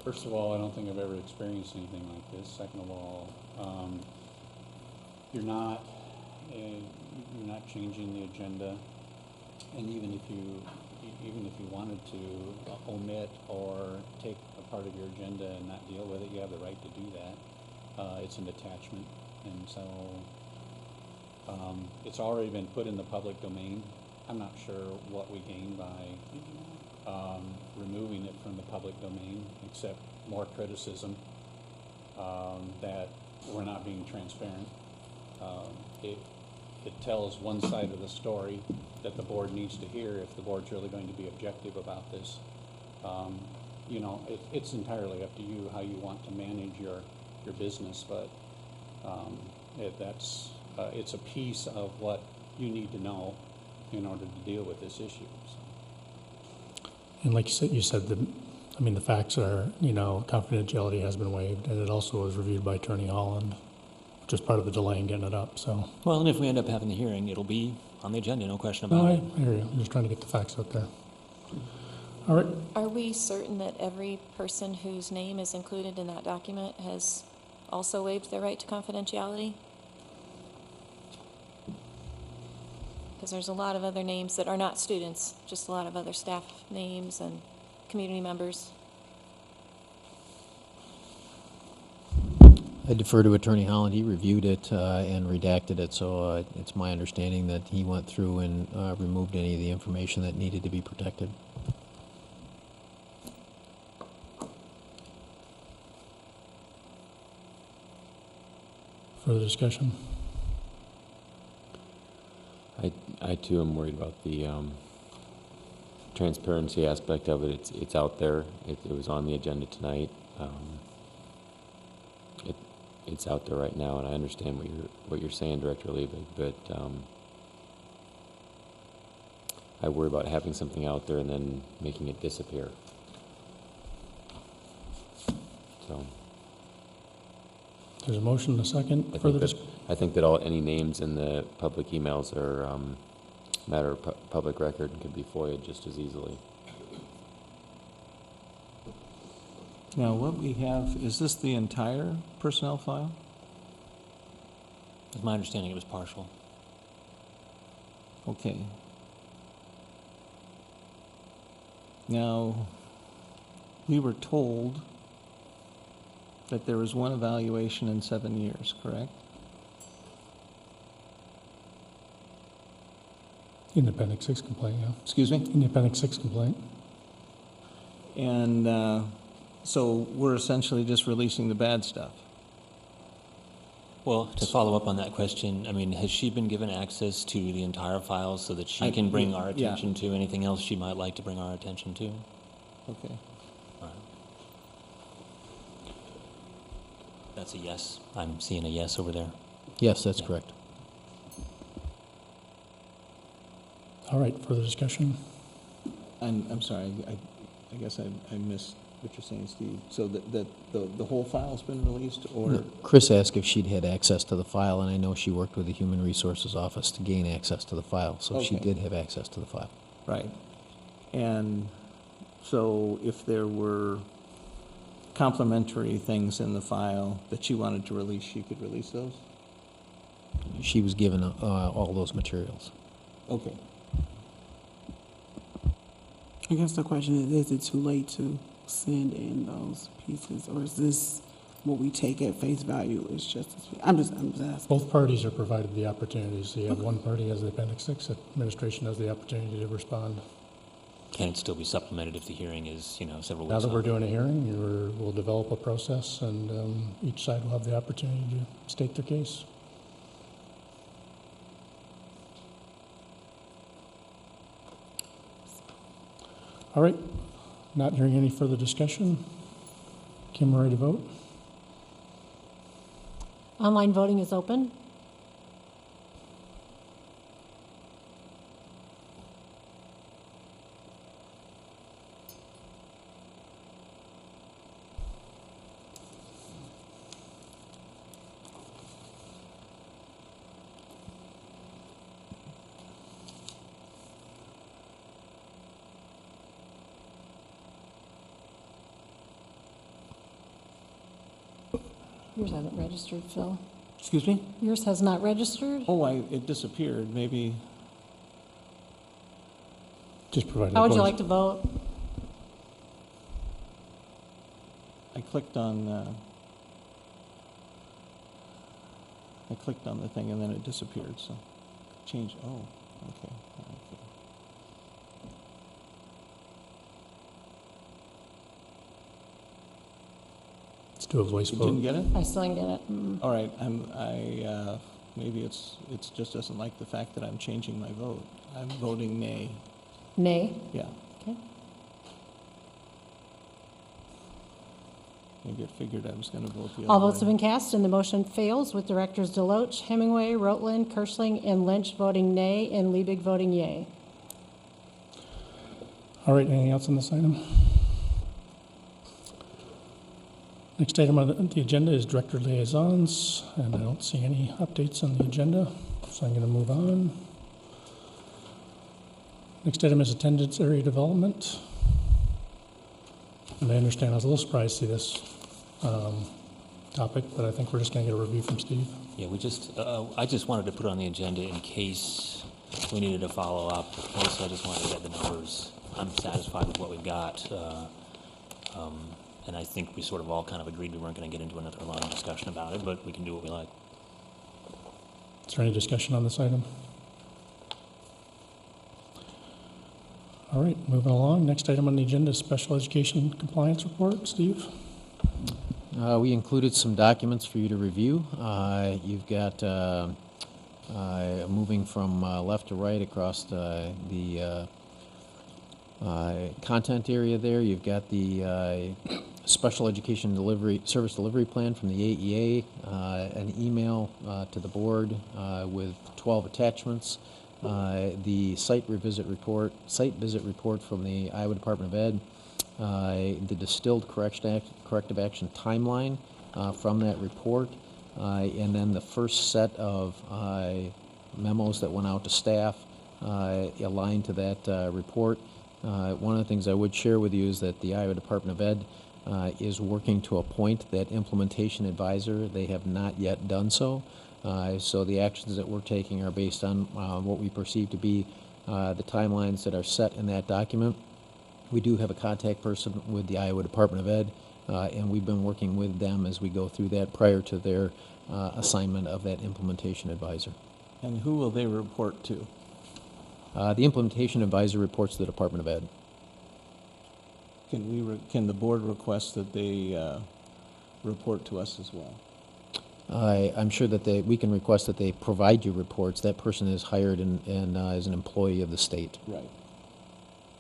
Speaker 20: First of all, I don't think I've ever experienced anything like this. Second of all, you're not changing the agenda, and even if you wanted to omit or take a part of your agenda and not deal with it, you have the right to do that. It's an attachment, and so it's already been put in the public domain. I'm not sure what we gain by removing it from the public domain, except more criticism that we're not being transparent. It tells one side of the story that the board needs to hear if the board's really going to be objective about this. You know, it's entirely up to you how you want to manage your business, but it's a piece of what you need to know in order to deal with this issue. So.
Speaker 1: And like you said, the facts are, confidentiality has been waived, and it also was reviewed by Attorney Holland, which is part of the delay in getting it up. So.
Speaker 18: Well, and if we end up having the hearing, it'll be on the agenda, no question about it.
Speaker 1: I hear you. I'm just trying to get the facts out there. All right.
Speaker 19: Are we certain that every person whose name is included in that document has also waived their right to confidentiality? Because there's a lot of other names that are not students, just a lot of other staff names and community members.
Speaker 21: I defer to Attorney Holland. He reviewed it and redacted it, so it's my understanding that he went through and removed any of the information that needed to be protected.
Speaker 1: Further discussion?
Speaker 15: I too am worried about the transparency aspect of it. It's out there. It was on the agenda tonight. It's out there right now, and I understand what you're saying, Director Liebig, but I worry about having something out there and then making it disappear. So.
Speaker 1: There's a motion and a second.
Speaker 15: I think that any names in the public emails are matter of public record and could be FOIA'd just as easily.
Speaker 13: Now, what we have, is this the entire personnel file?
Speaker 18: It's my understanding it was partial.
Speaker 13: Okay. Now, we were told that there was one evaluation in 7 years, correct?
Speaker 1: In the Appendix 6 complaint, yeah.
Speaker 13: Excuse me?
Speaker 1: In the Appendix 6 complaint.
Speaker 13: And so we're essentially just releasing the bad stuff.
Speaker 18: Well, to follow up on that question, I mean, has she been given access to the entire file so that she can bring our attention to anything else she might like to bring our attention to?
Speaker 13: Okay.
Speaker 18: All right. That's a yes. I'm seeing a yes over there.
Speaker 21: Yes, that's correct.
Speaker 1: All right, further discussion?
Speaker 13: I'm sorry, I guess I missed what you're saying, Steve. So the whole file's been released, or?
Speaker 21: No, Chris asked if she'd had access to the file, and I know she worked with the Human Resources Office to gain access to the file, so she
Speaker 13: Okay.
Speaker 21: did have access to the file.
Speaker 13: Right. And so if there were complementary things in the file that she wanted to release, she could release those?
Speaker 21: She was given all those materials.
Speaker 13: Okay.
Speaker 17: I guess the question is it too late to send in those pieces, or is this what we take at face value? It's just, I'm just asking.
Speaker 1: Both parties are provided the opportunities. So you have one party has the Appendix 6, administration has the opportunity to respond.
Speaker 18: Can it still be supplemented if the hearing is, several
Speaker 1: Now
Speaker 18: weeks
Speaker 1: that we're
Speaker 18: out?
Speaker 1: doing a hearing, we'll develop a process, and each side will have the opportunity to state their case. All right, not hearing any further discussion. Kim, we're ready to vote?
Speaker 16: Online voting is open. Yours hasn't registered, Phil.
Speaker 13: Excuse me?
Speaker 16: Yours has not registered?
Speaker 13: Oh, it disappeared. Maybe.
Speaker 1: Just provide.
Speaker 16: How would you like to vote?
Speaker 13: I clicked on the thing and then it disappeared. So change. Oh, okay.
Speaker 1: Let's do a voice
Speaker 13: You
Speaker 1: vote.
Speaker 13: didn't get it?
Speaker 16: I still didn't get it.
Speaker 13: All right. Maybe it's just doesn't like the fact that I'm changing my vote. I'm voting nay.
Speaker 16: Nay?
Speaker 13: Yeah.
Speaker 16: Okay.
Speaker 13: Maybe it figured I was going to vote the other
Speaker 16: All votes
Speaker 13: way.
Speaker 16: have been cast and the motion fails with directors Deloach, Hemingway, Rotland, Kirschling, and Lynch voting nay and Liebig voting yay.
Speaker 1: All right, anything else on this item? Next item on the agenda is director liaisons, and I don't see any updates on the agenda, so I'm going to move on. Next item is attendance area development. And I understand, I was a little surprised to see this topic, but I think we're just going to get a review from Steve.
Speaker 18: Yeah, I just wanted to put it on the agenda in case we needed to follow up. Also, I just wanted to get the numbers. I'm satisfied with what we've got. And I think we sort of all kind of agreed we weren't going to get into another long discussion about it, but we can do what we like.
Speaker 1: Is there any discussion on this item? All right, moving along. Next item on the agenda is special education compliance report. Steve?
Speaker 21: We included some documents for you to review. You've got, moving from left to right across the content area there, you've got the special education service delivery plan from the AEA, an email to the board with 12 attachments, the site visit report from the Iowa Department of Ed, the distilled corrective action timeline from that report, and then the first set of memos that went out to staff aligned to that report. One of the things I would share with you is that the Iowa Department of Ed is working to appoint that implementation advisor. They have not yet done so. So the actions that we're taking are based on what we perceive to be the timelines that are set in that document. We do have a contact person with the Iowa Department of Ed, and we've been working with them as we go through that prior to their assignment of that implementation advisor.
Speaker 13: And who will they report to?
Speaker 21: The implementation advisor reports to the Department of Ed.
Speaker 13: Can the board request that they report to us as well?
Speaker 21: I'm sure that we can request that they provide you reports. That person is hired and is an employee of the state.
Speaker 13: Right.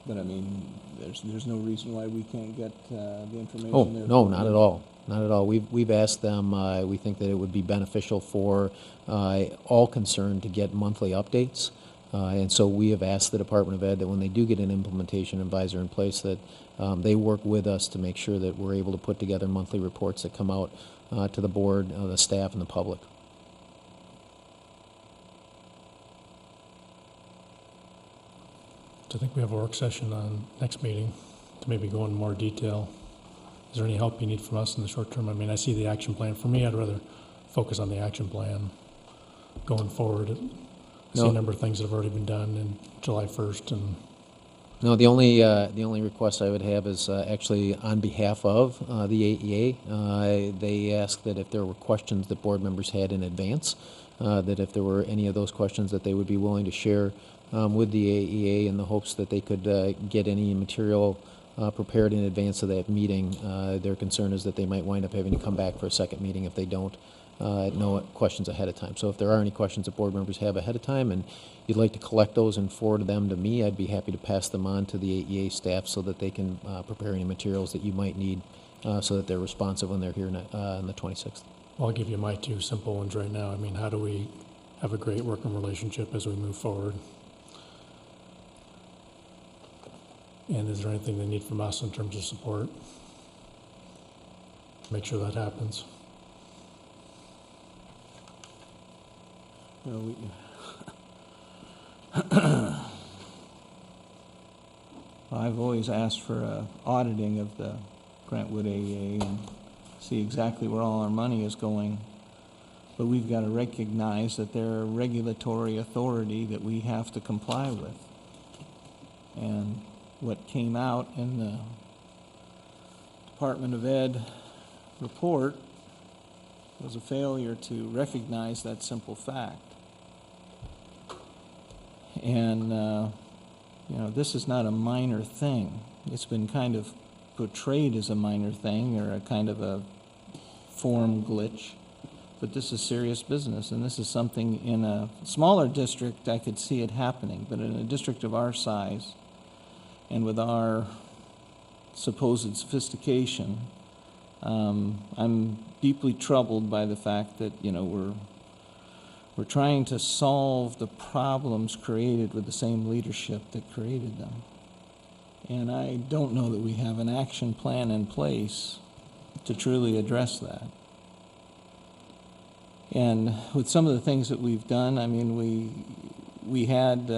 Speaker 13: But I mean, there's no reason why we can't get the information.
Speaker 21: Oh,
Speaker 13: there
Speaker 21: no,
Speaker 13: from
Speaker 21: not
Speaker 13: them.
Speaker 21: at all. Not at all. We've asked them, we think that it would be beneficial for all concerned to get monthly updates. And so we have asked the Department of Ed that when they do get an implementation advisor in place, that they work with us to make sure that we're able to put together monthly reports that come out to the board, the staff, and the public.
Speaker 1: So I think we have a work session on next meeting to maybe go into more detail. Is there any help you need from us in the short term? I mean, I see the action plan. For me, I'd rather focus on the action plan going forward. I see a number of things that have already been done in July 1st, and
Speaker 21: No, the only request I would have is actually on behalf of the AEA. They asked that if there were questions that board members had in advance, that if there were any of those questions that they would be willing to share with the AEA in the hopes that they could get any material prepared in advance of that meeting. Their concern is that they might wind up having to come back for a second meeting if they don't know questions ahead of time. So if there are any questions that board members have ahead of time and you'd like to collect those and forward them to me, I'd be happy to pass them on to the AEA staff so that they can prepare any materials that you might need so that they're responsive when they're here on the 26th.
Speaker 1: Well, I'll give you my two simple ones right now. I mean, how do we have a great working relationship as we move forward? And is there anything they need from us in terms of support? Make sure that happens.
Speaker 13: Well, I've always asked for a auditing of the Grantwood AEA and see exactly where all our money is going. But we've got to recognize that they're a regulatory authority that we have to comply with. And what came out in the Department of Ed report was a failure to recognize that simple fact. And, this is not a minor thing. It's been kind of portrayed as a minor thing or a kind of a form glitch. But this is serious business, and this is something in a smaller district I could see it happening, but in a district of our size and with our supposed sophistication, I'm deeply troubled by the fact that, we're trying to solve the problems created with the same leadership that created them. And I don't know that we have an action plan in place to truly address that. And with some of the things that we've done, I mean, we had,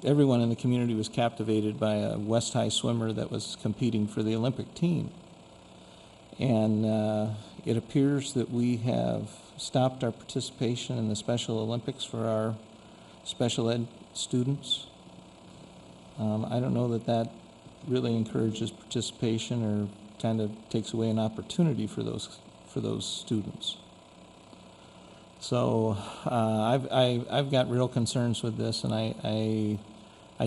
Speaker 13: everyone in the community was captivated by a West High swimmer that was competing for the Olympic team. And it appears that we have stopped our participation in the Special Olympics for our special ed students. I don't know that that really encourages participation or kind of takes away an opportunity for those students. So I've got real concerns with this, and I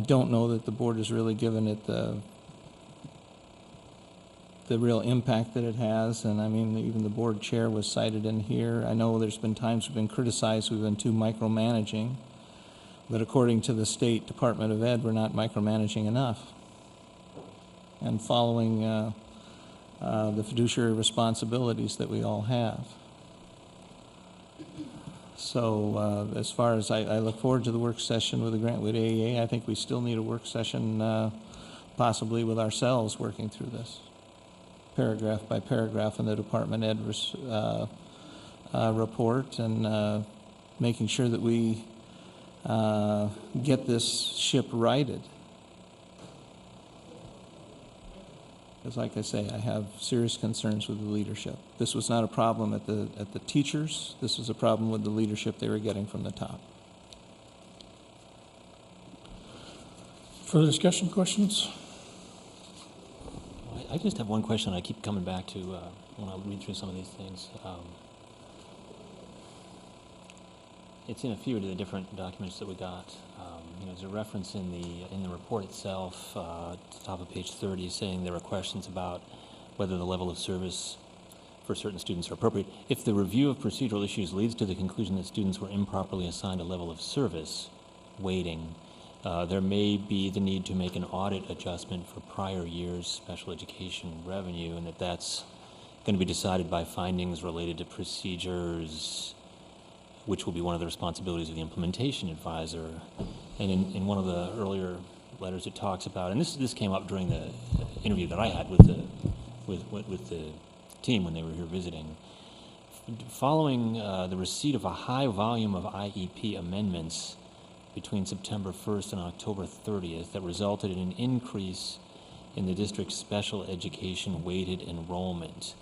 Speaker 13: don't know that the board has really given it the real impact that it has. And I mean, even the board chair was cited in here. I know there's been times we've been criticized, we've been too micromanaging, but according to the State Department of Ed, we're not micromanaging enough and following the fiduciary responsibilities that we all have. So as far as I look forward to the work session with the Grantwood AEA, I think we still need a work session possibly with ourselves working through this, paragraph by paragraph in the Department Ed report, and making sure that we get this ship righted. Because like I say, I have serious concerns with the leadership. This was not a problem at the teachers. This was a problem with the leadership they were getting from the top.
Speaker 1: Further discussion, questions?
Speaker 18: I just have one question I keep coming back to when I read through some of these things. It's in a few of the different documents that we got. There's a reference in the report itself, at the top of page 30, saying there were questions about whether the level of service for certain students are appropriate. If the review of procedural issues leads to the conclusion that students were improperly assigned a level of service weighting, there may be the need to make an audit adjustment for prior years' special education revenue, and that's going to be decided by findings related to procedures, which will be one of the responsibilities of the implementation advisor. And in one of the earlier letters it talks about, and this came up during the interview that I had with the team when they were here visiting, following the receipt of a high volume of IEP amendments between September 1st and October 30th that resulted in an increase in the district's special education weighted enrollment.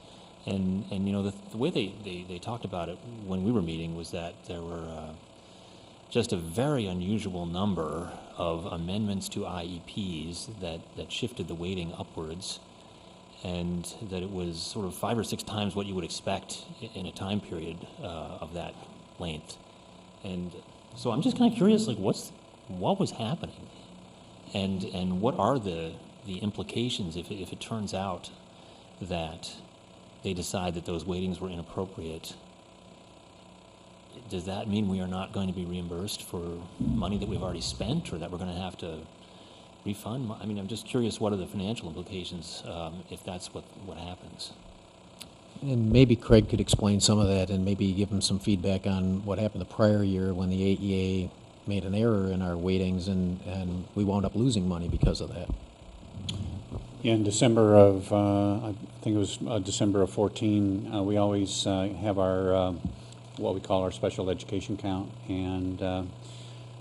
Speaker 18: And the way they talked about it when we were meeting was that there were just a very unusual number of amendments to IEPs that shifted the weighting upwards, and that it was sort of 5 or 6 times what you would expect in a time period of that length. And so I'm just kind of curious, like, what was happening, and what are the implications if it turns out that they decide that those weightings were inappropriate? Does that mean we are not going to be reimbursed for money that we've already spent, or that we're going to have to refund? I mean, I'm just curious, what are the financial implications if that's what happens?
Speaker 21: And maybe Craig could explain some of that and maybe give him some feedback on what happened the prior year when the AEA made an error in our weightings and we wound up losing money because of that.
Speaker 20: In December of, I think it was December of 14, we always have our, what we call our special education count, and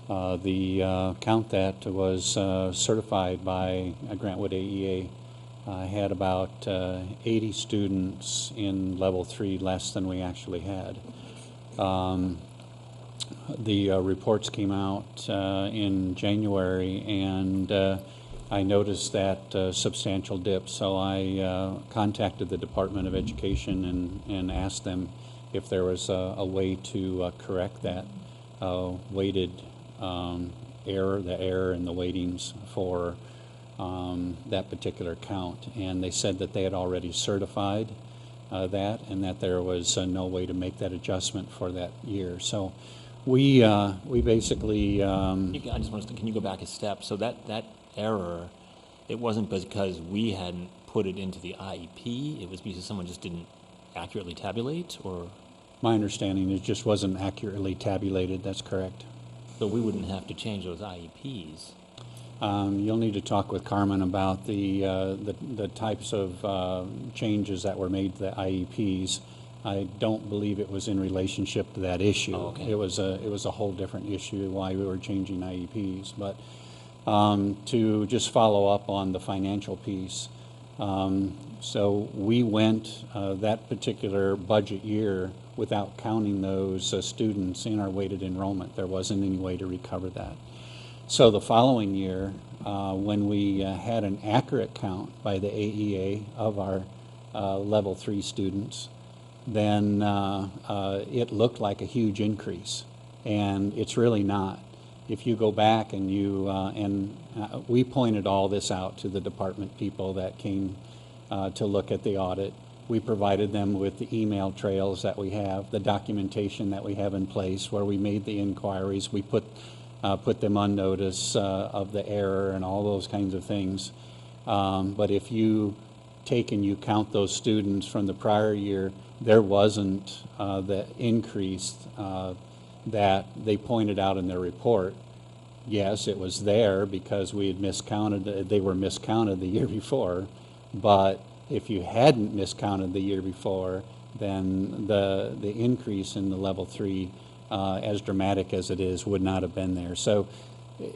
Speaker 20: the count that was certified by Grantwood AEA had about 80 students in level 3 less than we actually had. The reports came out in January, and I noticed that substantial dip, so I contacted the Department of Education and asked them if there was a way to correct that weighted error, the error in the weightings for that particular count. And they said that they had already certified that, and that there was no way to make that adjustment for that year. So we basically...
Speaker 18: I just want to, can you go back a step? So that error, it wasn't because we hadn't put it into the IEP, it was because someone just didn't accurately tabulate, or?
Speaker 20: My understanding is it just wasn't accurately tabulated, that's correct.
Speaker 18: So we wouldn't have to change those IEPs?
Speaker 20: You'll need to talk with Carmen about the types of changes that were made to the IEPs. I don't believe it was in relationship to that issue.
Speaker 18: Oh, okay.
Speaker 20: It was a whole different issue why we were changing IEPs. But to just follow up on the financial piece, so we went that particular budget year without counting those students in our weighted enrollment. There wasn't any way to recover that. So the following year, when we had an accurate count by the AEA of our level 3 students, then it looked like a huge increase, and it's really not. If you go back and we pointed all this out to the department people that came to look at the audit. We provided them with the email trails that we have, the documentation that we have in place where we made the inquiries. We put them on notice of the error and all those kinds of things. But if you take and you count those students from the prior year, there wasn't the increase that they pointed out in their report. Yes, it was there because we had miscounted, they were miscounted the year before, but if you hadn't miscounted the year before, then the increase in the level 3, as dramatic as it is, would not have been there. So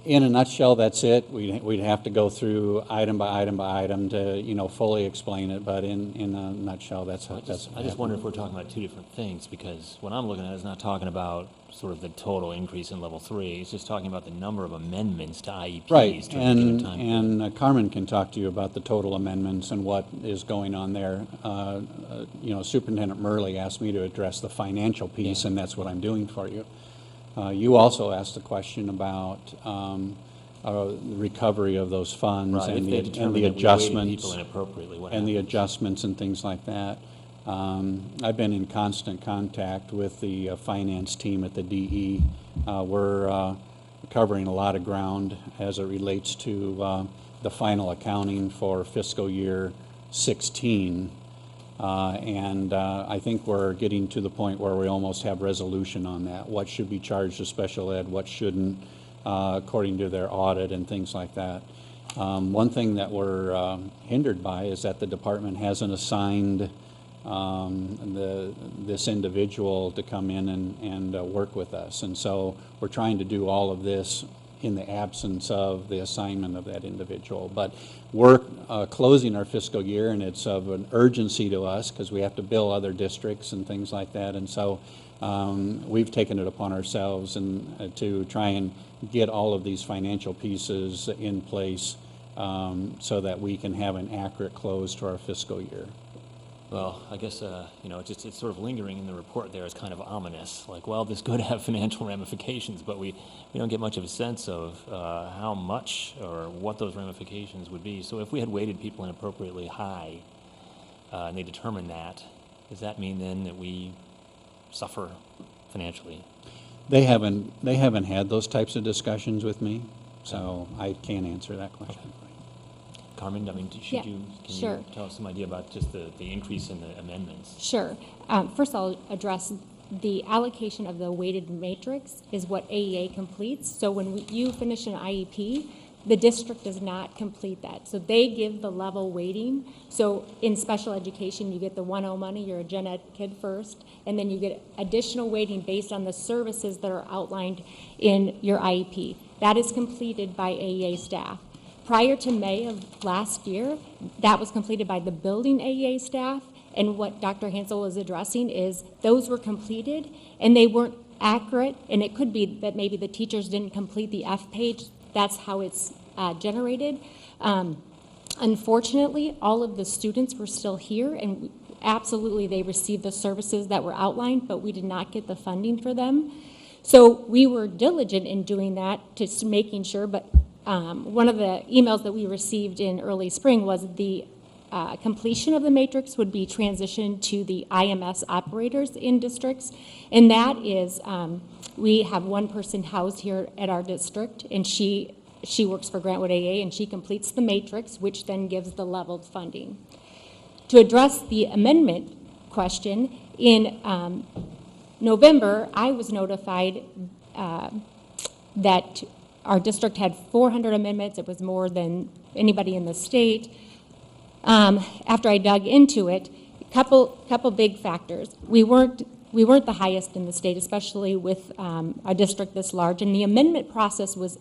Speaker 20: in a nutshell, that's it. We'd have to go through item by item by item to fully explain it, but in a nutshell, that's how that's.
Speaker 18: I just wonder if we're talking about two different things, because what I'm looking at is not talking about sort of the total increase in level 3. It's just talking about the number of amendments to IEPs.
Speaker 20: Right,
Speaker 18: during a given time period.
Speaker 20: and Carmen can talk to you about the total amendments and what is going on there. Superintendent Murley asked me to address the financial piece, and that's what I'm doing for you. You also asked a question about the recovery of those funds,
Speaker 18: Right,
Speaker 20: and
Speaker 18: if they
Speaker 20: the
Speaker 18: determine that we weighted
Speaker 20: adjustments
Speaker 18: people inappropriately, what
Speaker 20: and the
Speaker 18: happens?
Speaker 20: adjustments and things like that. I've been in constant contact with the finance team at the DE. We're covering a lot of ground as it relates to the final accounting for fiscal year 16. And I think we're getting to the point where we almost have resolution on that. What should be charged to special ed, what shouldn't, according to their audit and things like that. One thing that we're hindered by is that the department hasn't assigned this individual to come in and work with us. And so we're trying to do all of this in the absence of the assignment of that individual. But we're closing our fiscal year, and it's of an urgency to us because we have to bill other districts and things like that. And so we've taken it upon ourselves and to try and get all of these financial pieces in place so that we can have an accurate close to our fiscal year.
Speaker 18: Well, I guess, it's sort of lingering in the report there as kind of ominous. Like, well, this could have financial ramifications, but we don't get much of a sense of how much or what those ramifications would be. So if we had weighted people inappropriately high and they determined that, does that mean then that we suffer financially?
Speaker 20: They haven't had those types of discussions with me, so I can't answer that question.
Speaker 18: Okay. Carmen, can you tell us some idea about just the increase in the amendments?
Speaker 4: Sure. First, I'll address the allocation of the weighted matrix is what AEA completes. So when you finish an IEP, the district does not complete that. So they give the level weighting. So in special education, you get the 1.0 money, you're a gen ed kid first, and then you get additional weighting based on the services that are outlined in your IEP. That is completed by AEA staff. Prior to May of last year, that was completed by the building AEA staff, and what Dr. Hansel was addressing is those were completed and they weren't accurate, and it could be that maybe the teachers didn't complete the F page. That's how it's generated. Unfortunately, all of the students were still here, and absolutely they received the services that were outlined, but we did not get the funding for them. So we were diligent in doing that, just making sure, but one of the emails that we received in early spring was the completion of the matrix would be transitioned to the IMS operators in districts, and that is we have one person housed here at our district, and she works for Grantwood AA, and she completes the matrix, which then gives the leveled funding. To address the amendment question, in November, I was notified that our district had 400 amendments. It was more than anybody in the state. After I dug into it, a couple big factors. We weren't the highest in the state, especially with a district this large, and the amendment process was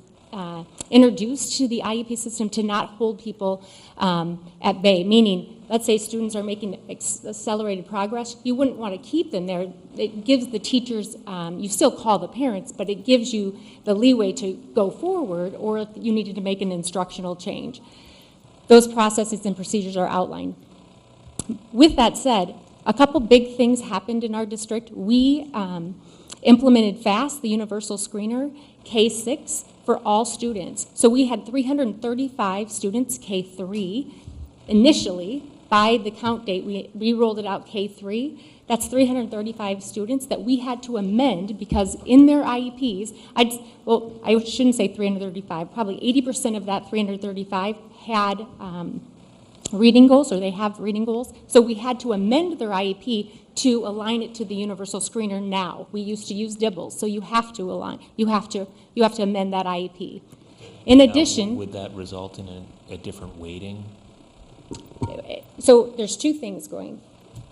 Speaker 4: introduced to the IEP system to not hold people at bay, meaning, let's say students are making accelerated progress, you wouldn't want to keep them there. It gives the teachers, you still call the parents, but it gives you the leeway to go forward, or if you needed to make an instructional change. Those processes and procedures are outlined. With that said, a couple big things happened in our district. We implemented FAST, the universal screener, K-6 for all students. So we had 335 students, K-3, initially. By the count date, we rolled it out K-3. That's 335 students that we had to amend because in their IEPs, I shouldn't say 335, probably 80% of that 335 had reading goals, or they have reading goals. So we had to amend their IEP to align it to the universal screener now. We used to use DIBELS, so you have to align. You have to amend that IEP. In addition,
Speaker 18: would that result in a different weighting?
Speaker 4: So there's two things going.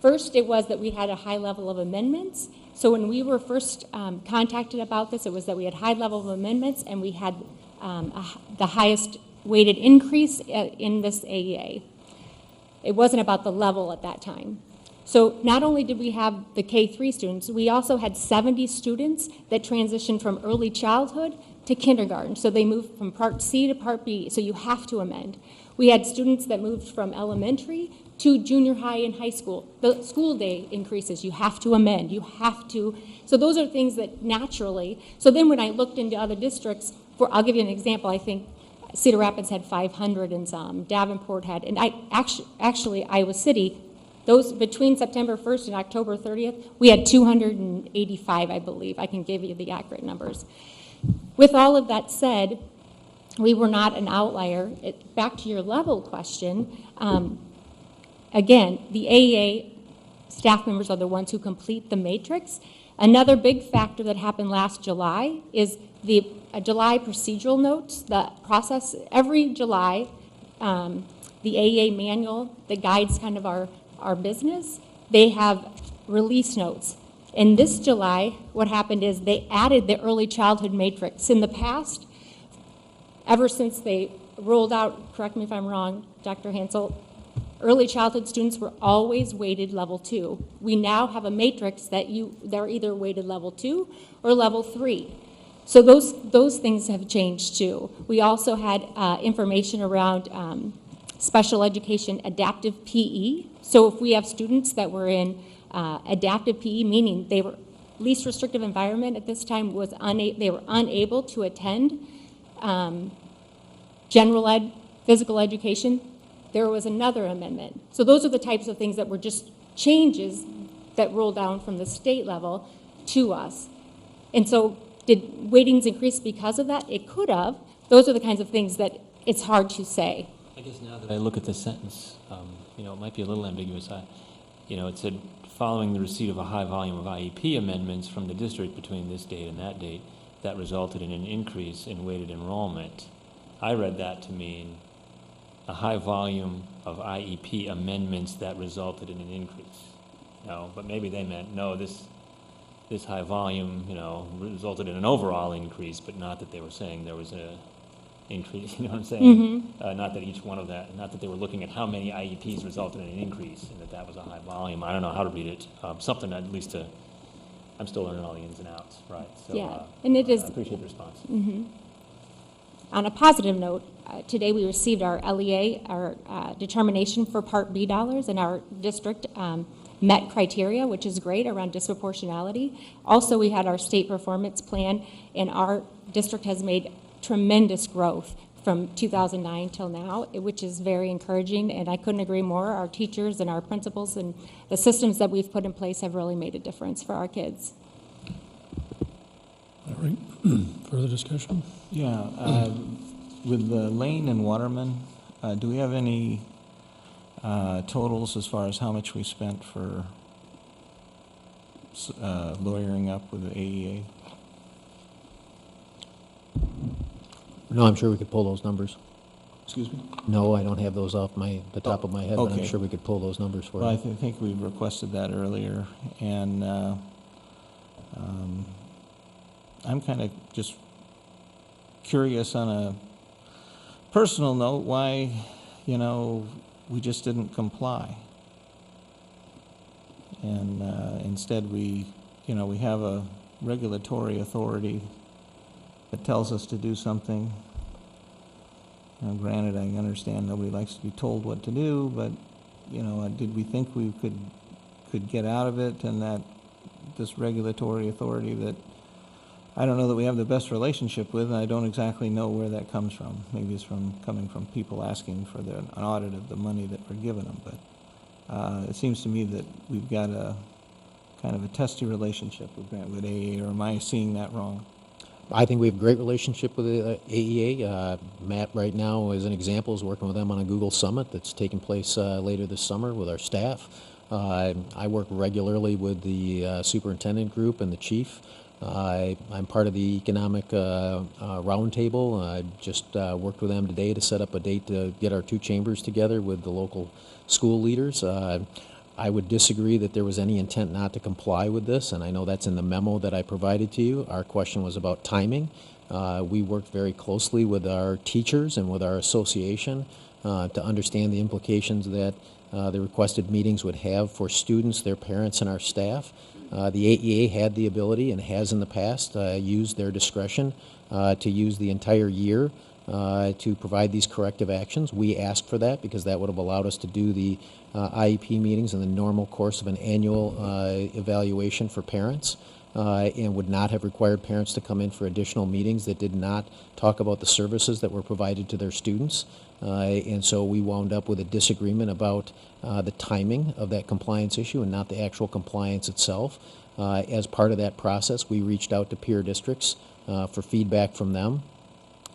Speaker 4: First, it was that we had a high level of amendments. So when we were first contacted about this, it was that we had high level of amendments, and we had the highest weighted increase in this AEA. It wasn't about the level at that time. So not only did we have the K-3 students, we also had 70 students that transitioned from early childhood to kindergarten. So they moved from Part C to Part B, so you have to amend. We had students that moved from elementary to junior high and high school. The school day increases, you have to amend, you have to. So those are things that naturally, so then when I looked into other districts, I'll give you an example. I think Cedar Rapids had 500 and some, Davenport had, and actually Iowa City, those between September 1st and October 30th, we had 285, I believe. I can give you the accurate numbers. With all of that said, we were not an outlier. Back to your level question, again, the AEA staff members are the ones who complete the matrix. Another big factor that happened last July is the July procedural notes, the process. Every July, the AEA manual that guides kind of our business, they have release notes. And this July, what happened is they added the early childhood matrix. In the past, ever since they rolled out, correct me if I'm wrong, Dr. Hansel, early childhood students were always weighted level 2. We now have a matrix that they're either weighted level 2 or level 3. So those things have changed too. We also had information around special education adaptive PE. So if we have students that were in adaptive PE, meaning they were least restrictive environment at this time, they were unable to attend general ed, physical education, there was another amendment. So those are the types of things that were just changes that rolled down from the state level to us. And so did weightings increase because of that? It could have. Those are the kinds of things that it's hard to say.
Speaker 18: I guess now that I look at the sentence, it might be a little ambiguous. It said, following the receipt of a high volume of IEP amendments from the district between this date and that date, that resulted in an increase in weighted enrollment. I read that to mean a high volume of IEP amendments that resulted in an increase. But maybe they meant, no, this high volume, resulted in an overall increase, but not that they were saying there was a increase, you know what I'm saying? Not that each one of that, not that they were looking at how many IEPs resulted in an increase, and that was a high volume. I don't know how to read it. Something at least I'm still learning all the ins and outs, right? So,
Speaker 4: yeah, and it is.
Speaker 18: I appreciate the response.
Speaker 4: On a positive note, today we received our LEA, our determination for Part B dollars, and our district met criteria, which is great, around disproportionality. Also, we had our state performance plan, and our district has made tremendous growth from 2009 till now, which is very encouraging, and I couldn't agree more. Our teachers and our principals and the systems that we've put in place have really made a difference for our kids.
Speaker 1: All right. Further discussion?
Speaker 13: Yeah. With the Lane and Waterman, do we have any totals as far as how much we spent for lawyering up with the AEA?
Speaker 21: No, I'm sure we could pull those numbers.
Speaker 13: Excuse me?
Speaker 21: No, I don't have those off the top of my head, but I'm
Speaker 13: okay.
Speaker 21: sure we could pull those numbers for
Speaker 13: Well,
Speaker 21: you.
Speaker 13: I think we requested that earlier, and I'm kind of just curious on a personal note why, we just didn't comply. And instead we have a regulatory authority that tells us to do something. Granted, I understand nobody likes to be told what to do, but, did we think we could get out of it, and that this regulatory authority that I don't know that we have the best relationship with, and I don't exactly know where that comes from. Maybe it's coming from people asking for an audit of the money that we're giving them, but it seems to me that we've got a kind of a testy relationship with AEA, or am I seeing that wrong?
Speaker 21: I think we have a great relationship with the AEA. Matt, right now, as an example, is working with them on a Google Summit that's taking place later this summer with our staff. I work regularly with the superintendent group and the chief. I'm part of the economic roundtable. I just worked with them today to set up a date to get our two chambers together with the local school leaders. I would disagree that there was any intent not to comply with this, and I know that's in the memo that I provided to you. Our question was about timing. We worked very closely with our teachers and with our association to understand the implications that the requested meetings would have for students, their parents, and our staff. The AEA had the ability, and has in the past, used their discretion to use the entire year to provide these corrective actions. We asked for that because that would have allowed us to do the IEP meetings in the normal course of an annual evaluation for parents, and would not have required parents to come in for additional meetings that did not talk about the services that were provided to their students. And so we wound up with a disagreement about the timing of that compliance issue and not the actual compliance itself. As part of that process, we reached out to peer districts for feedback from them.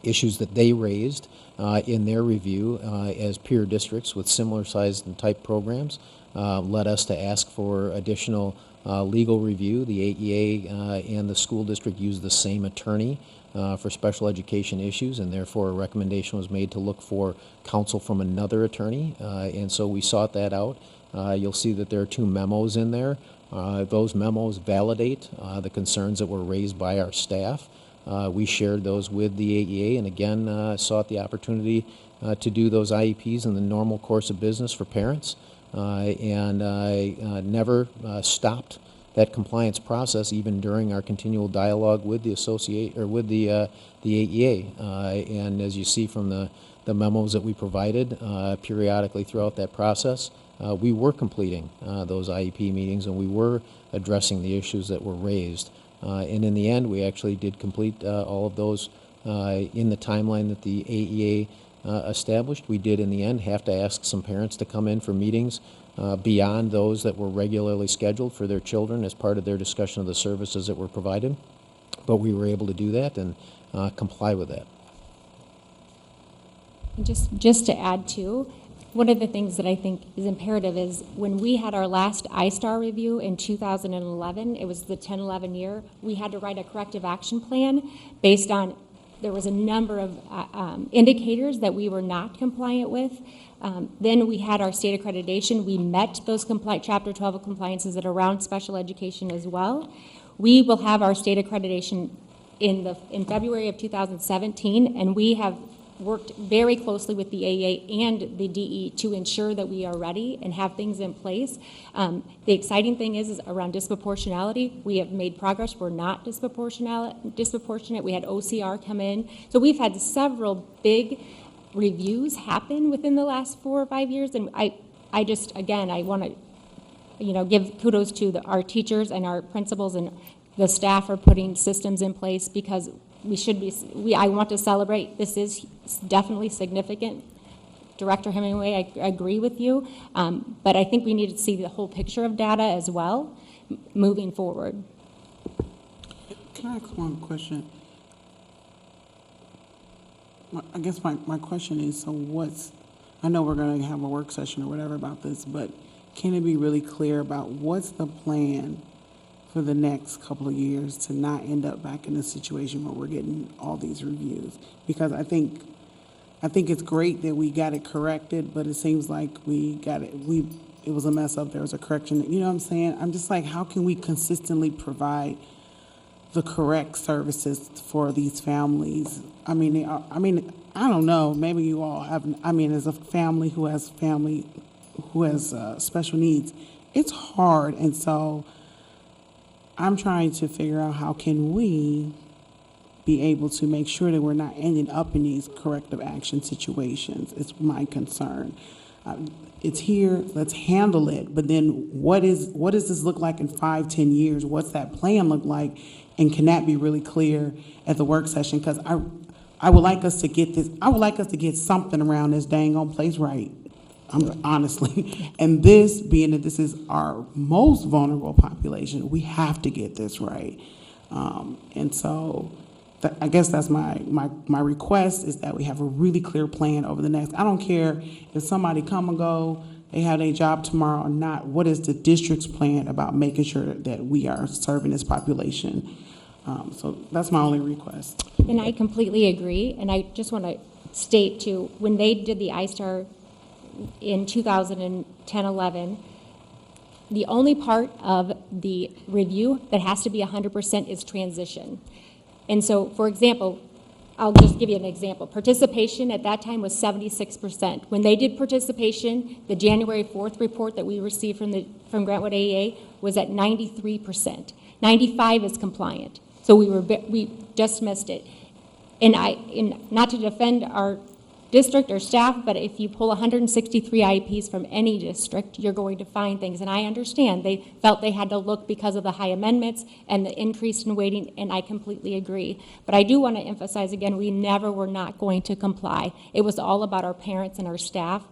Speaker 21: Issues that they raised in their review as peer districts with similar sized and type programs led us to ask for additional legal review. The AEA and the school district used the same attorney for special education issues, and therefore a recommendation was made to look for counsel from another attorney, and so we sought that out. You'll see that there are two memos in there. Those memos validate the concerns that were raised by our staff. We shared those with the AEA and again sought the opportunity to do those IEPs in the normal course of business for parents, and never stopped that compliance process even during our continual dialogue with the AEA. And as you see from the memos that we provided periodically throughout that process, we were completing those IEP meetings and we were addressing the issues that were raised. And in the end, we actually did complete all of those in the timeline that the AEA established. We did, in the end, have to ask some parents to come in for meetings beyond those that were regularly scheduled for their children as part of their discussion of the services that were provided. But we were able to do that and comply with that.
Speaker 4: Just to add to, one of the things that I think is imperative is when we had our last I-STAR review in 2011, it was the 10-11 year, we had to write a corrective action plan based on, there was a number of indicators that we were not compliant with. Then we had our state accreditation. We met those Chapter 12 compliances that are around special education as well. We will have our state accreditation in February of 2017, and we have worked very closely with the AEA and the DE to ensure that we are ready and have things in place. The exciting thing is around disproportionality. We have made progress. We're not disproportionate. We had OCR come in. So we've had several big reviews happen within the last 4 or 5 years. And I just, again, I want to, give kudos to our teachers and our principals and the staff are putting systems in place because I want to celebrate. This is definitely significant. Director Hemingway, I agree with you, but I think we need to see the whole picture of data as well moving forward.
Speaker 17: Can I ask one question? I guess my question is, I know we're going to have a work session or whatever about this, but can it be really clear about what's the plan for the next couple of years to not end up back in a situation where we're getting all these reviews? Because I think it's great that we got it corrected, but it seems like it was a mess up. There was a correction. You know what I'm saying? I'm just like, how can we consistently provide the correct services for these families? I don't know. Maybe you all have. As a family who has special needs, it's hard, and so I'm trying to figure out how can we be able to make sure that we're not ending up in these corrective action situations. It's my concern. It's here, let's handle it, but then what does this look like in 5-10 years? What's that plan look like? And can that be really clear at the work session? Because I would like us to get something around this dang on place right. Honestly, and this being that this is our most vulnerable population, we have to get this right. And so I guess that's my request is that we have a really clear plan over the next, I don't care if somebody come and go, they have a job tomorrow or not, what is the district's plan about making sure that we are serving this population? So that's my only request.
Speaker 4: And I completely agree, and I just want to state too, when they did the I-STAR in 2010-11, the only part of the review that has to be 100% is transition. And so, for example, I'll just give you an example. Participation at that time was 76%. When they did participation, the January 4th report that we received from Grantwood AEA was at 93%. 95 is compliant. So we just missed it. And not to defend our district or staff, but if you pull 163 IEPs from any district, you're going to find things. And I understand they felt they had to look because of the high amendments and the increase in waiting, and I completely agree. But I do want to emphasize again, we never were not going to comply. It was all about our parents and our staff.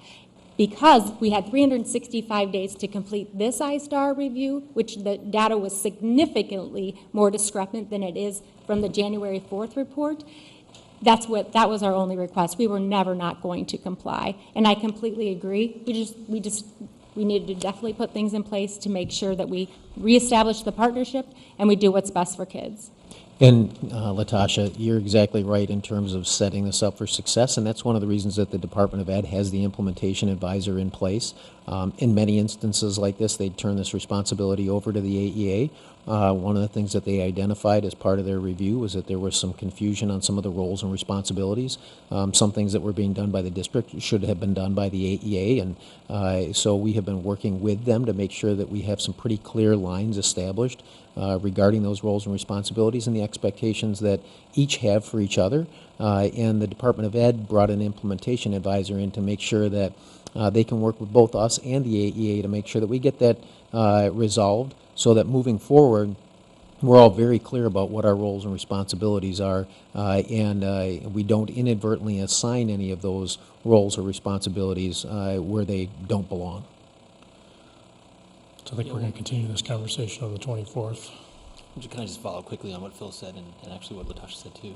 Speaker 4: Because we had 365 days to complete this I-STAR review, which the data was significantly more discrepant than it is from the January 4th report, that was our only request. We were never not going to comply. And I completely agree. We needed to definitely put things in place to make sure that we reestablish the partnership and we do what's best for kids.
Speaker 21: And Latasha, you're exactly right in terms of setting this up for success, and that's one of the reasons that the Department of Ed has the implementation advisor in place. In many instances like this, they'd turn this responsibility over to the AEA, One of the things that they identified as part of their review was that there was some confusion on some of the roles and responsibilities. Some things that were being done by the district should have been done by the AEA, and so we have been working with them to make sure that we have some pretty clear lines established regarding those roles and responsibilities and the expectations that each have for each other. And the Department of Ed brought an implementation advisor in to make sure that they can work with both us and the AEA to make sure that we get that resolved, so that moving forward, we're all very clear about what our roles and responsibilities are, and we don't inadvertently assign any of those roles or responsibilities where they don't belong.
Speaker 1: So I think we're going to continue this conversation on the 24th.
Speaker 18: Can I just follow quickly on what Phil said and actually what Latasha said too?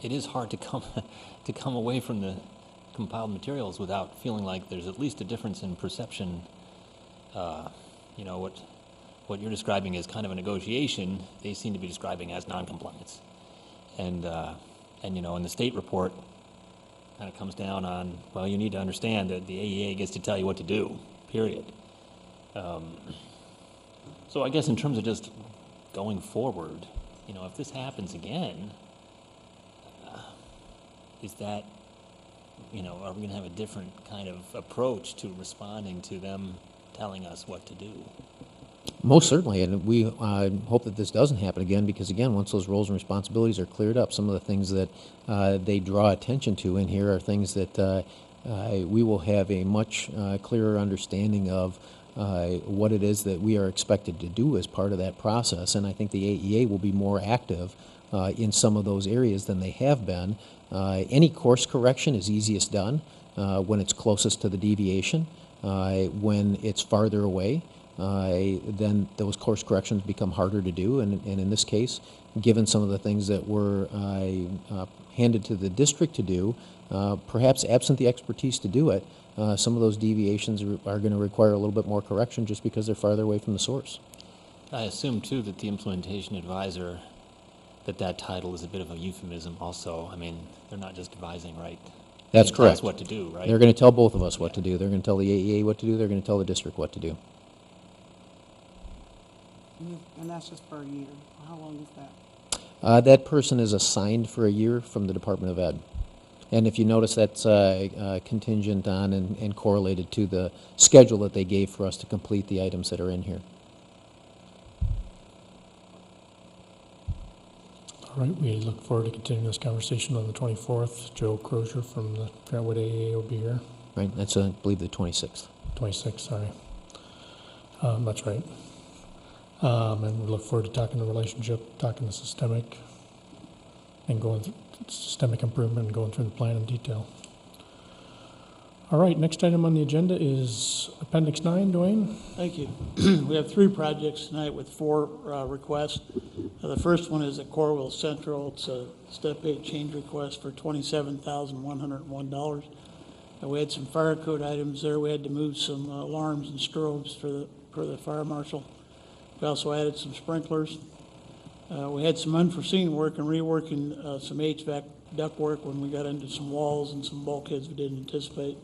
Speaker 18: It is hard to come away from the compiled materials without feeling like there's at least a difference in perception. You know, what you're describing is kind of a negotiation, they seem to be describing as noncompliance. And you know, in the state report, kind of comes down on, well, you need to understand that the AEA gets to tell you what to do, period. So I guess in terms of just going forward, you know, if this happens again, is that, you know, are we going to have a different kind of approach to responding to them telling us what to do?
Speaker 21: Most certainly, and we hope that this doesn't happen again, because again, once those roles and responsibilities are cleared up, some of the things that they draw attention to in here are things that we will have a much clearer understanding of what it is that we are expected to do as part of that process. And I think the AEA will be more active in some of those areas than they have been. Any course correction is easiest done when it's closest to the deviation. When it's farther away, then those course corrections become harder to do. And in this case, given some of the things that were handed to the district to do, perhaps absent the expertise to do it, some of those deviations are going to require a little bit more correction just because they're farther away from the source.
Speaker 18: I assume, too, that the implementation advisor, that title is a bit of a euphemism also. I mean, they're not just advising, right?
Speaker 21: That's
Speaker 18: They
Speaker 21: correct.
Speaker 18: Tell us what to do, right?
Speaker 21: They're going to tell both of us what to do. They're going to tell the AEA what to do. They're going to tell the district what to do.
Speaker 17: And that's just for a year. How long is that?
Speaker 21: That person is assigned for a year from the Department of Ed. And if you notice, that's contingent on and correlated to the schedule that they gave for us to complete the items that are in here.
Speaker 1: All right, we look forward to continuing this conversation on the 24th. Joe Crozier from the Fairwood AEA will be here.
Speaker 21: Right, that's, I believe, the 26th.
Speaker 1: 26th, sorry. That's right. And we look forward to talking the relationship, talking the systemic, and going through systemic improvement and going through the plan in detail. All right, next item on the agenda is Appendix 9, Dwayne.
Speaker 5: Thank you. We have 3 projects tonight with 4 requests. The first one is at Corwell Central. It's a Step 8 change request for $27,101. We had some fire code items there. We had to move some alarms and strobes for the fire marshal. We also added some sprinklers. We had some unforeseen work and reworking some HVAC duct work when we got into some walls and some bulkheads we didn't anticipate.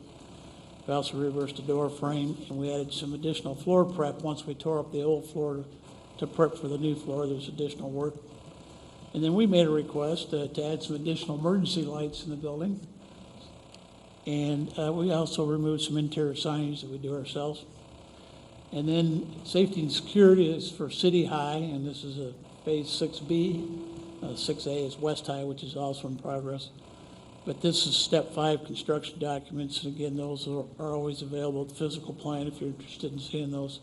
Speaker 5: We also reversed the door frame, and we added some additional floor prep once we tore up the old floor to prep for the new floor. There's additional work. And then we made a request to add some additional emergency lights in the building. And we also removed some interior signage that we do ourselves. And then safety and security is for City High, and this is a Phase 6B. 6A is West High, which is also in progress. But this is Step 5 construction documents, and again, those are always available at the physical plan if you're interested in seeing those.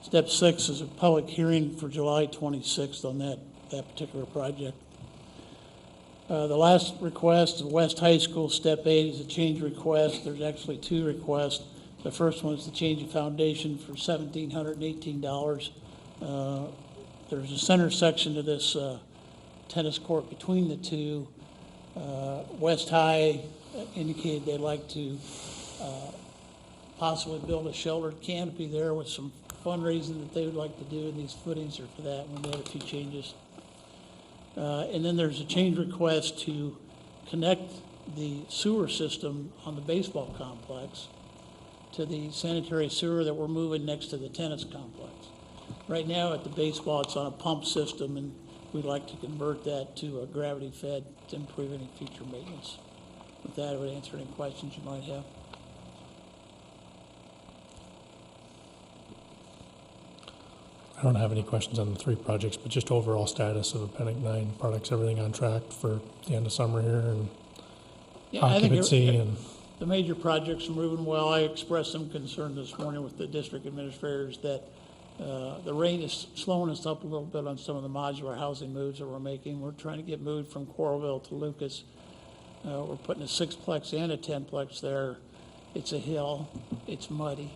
Speaker 5: Step 6 is a public hearing for July 26th on that particular project. The last request of West High School, Step 8, is a change request. There's actually 2 requests. The first one is to change the foundation for $1,718. There's a center section to this tennis court between the 2. West High indicated they'd like to possibly build a sheltered canopy there with some fundraising that they would like to do, and these footings are for that. We made a few changes. And then there's a change request to connect the sewer system on the baseball complex to the sanitary sewer that we're moving next to the tennis complex. Right now at the baseball, it's on a pump system, and we'd like to convert that to a gravity fed to improve any future maintenance. With that, I would answer any questions you might have.
Speaker 1: I don't have any questions on the 3 projects, but just overall status of Appendix 9 products, everything on track for the end of summer here, and
Speaker 5: Yeah, I think
Speaker 1: occupancy and...
Speaker 5: the major projects are moving well. I expressed some concern this morning with the district administrators that the rain is slowing us up a little bit on some of the modular housing moves that we're making. We're trying to get moved from Coralville to Lucas. We're putting a 6-plex and a 10-plex there. It's a hill. It's muddy.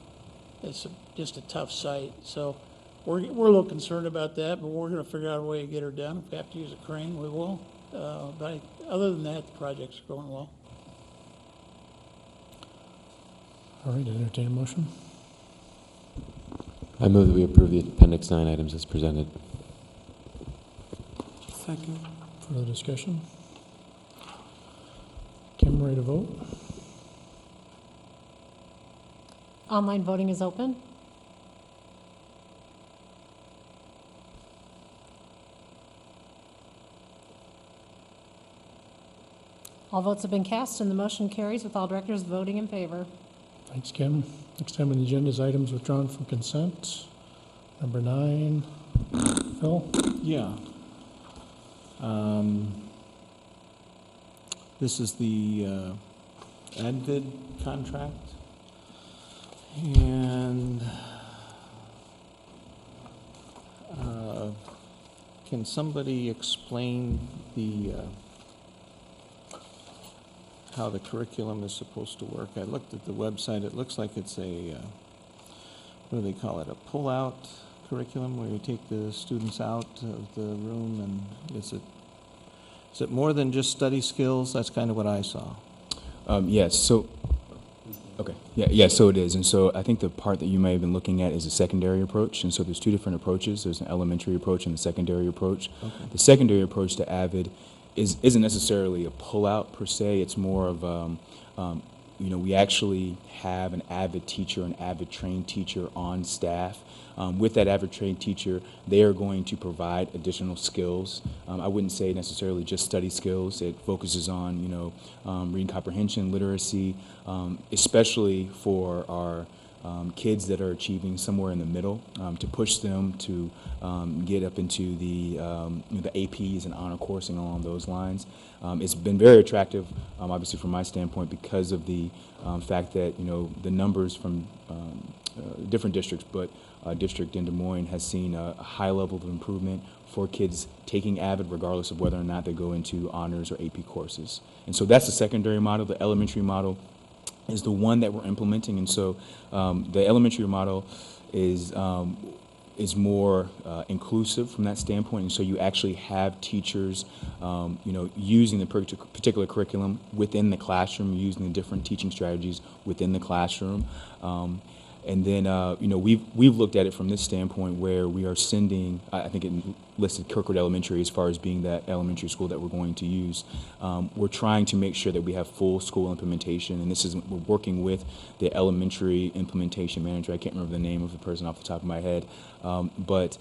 Speaker 5: It's just a tough site. So we're a little concerned about that, but we're going to figure out a way to get her done. If we have to use a crane, we will. But other than that, the projects are going well.
Speaker 1: All right, entertain a motion.
Speaker 15: I move that we approve the Appendix 9 items as presented.
Speaker 17: Second.
Speaker 1: Further discussion? Kim, ready to vote?
Speaker 16: Online voting is open. All votes have been cast, and the motion carries with all directors voting in favor.
Speaker 1: Thanks, Kim. Next item on the agenda is items withdrawn from consent. Number 9, Phil?
Speaker 13: Yeah. This is the Advid contract. And can somebody explain the how the curriculum is supposed to work? I looked at the website. It looks like it's a, what do they call it, a pull-out curriculum where you take the students out of the room, and is it more than just study skills? That's kind of what I saw.
Speaker 3: Yes, so, okay, yeah, so it is. And so I think the part that you may have been looking at is a secondary approach. And so there's 2 different approaches. There's an elementary approach and a secondary approach.
Speaker 13: Okay.
Speaker 3: The secondary approach to AVID isn't necessarily a pull-out per se. It's more of, we actually have an AVID teacher, an AVID trained teacher on staff. With that AVID trained teacher, they are going to provide additional skills. I wouldn't say necessarily just study skills. It focuses on, reading comprehension, literacy, especially for our kids that are achieving somewhere in the middle, to push them to get up into the APs and honor coursing along those lines. It's been very attractive, obviously from my standpoint, because of the fact that the numbers from different districts, but district in Des Moines has seen a high level of improvement for kids taking AVID, regardless of whether or not they go into honors or AP courses. And so that's the secondary model. The elementary model is the one that we're implementing, and so the elementary model is more inclusive from that standpoint, and so you actually have teachers, using the particular curriculum within the classroom, using the different teaching strategies within the classroom. And then, we've looked at it from this standpoint where we are sending, I think it listed Kirkwood Elementary as far as being that elementary school that we're going to use. We're trying to make sure that we have full school implementation, and we're working with the elementary implementation manager. I can't remember the name of the person off the top of my head, but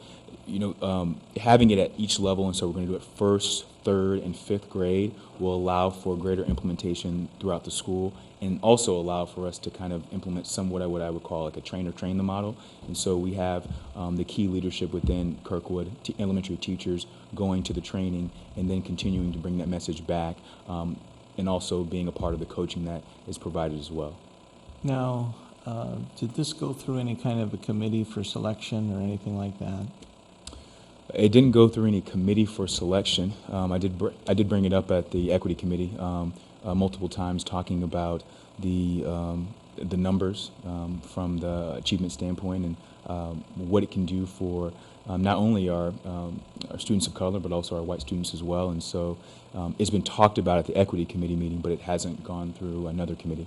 Speaker 3: having it at each level, and so we're going to do it 1st, 3rd, and 5th grade will allow for greater implementation throughout the school, and also allow for us to kind of implement somewhat what I would call like a train the model. And so we have the key leadership within Kirkwood, elementary teachers going to the training and then continuing to bring that message back, and also being a part of the coaching that is provided as well.
Speaker 13: Now, did this go through any kind of a committee for selection or anything like that?
Speaker 3: It didn't go through any committee for selection. I did bring it up at the equity committee multiple times, talking about the numbers from the achievement standpoint, and what it can do for not only our students of color, but also our white students as well. And so it's been talked about at the equity committee meeting, but it hasn't gone through another committee.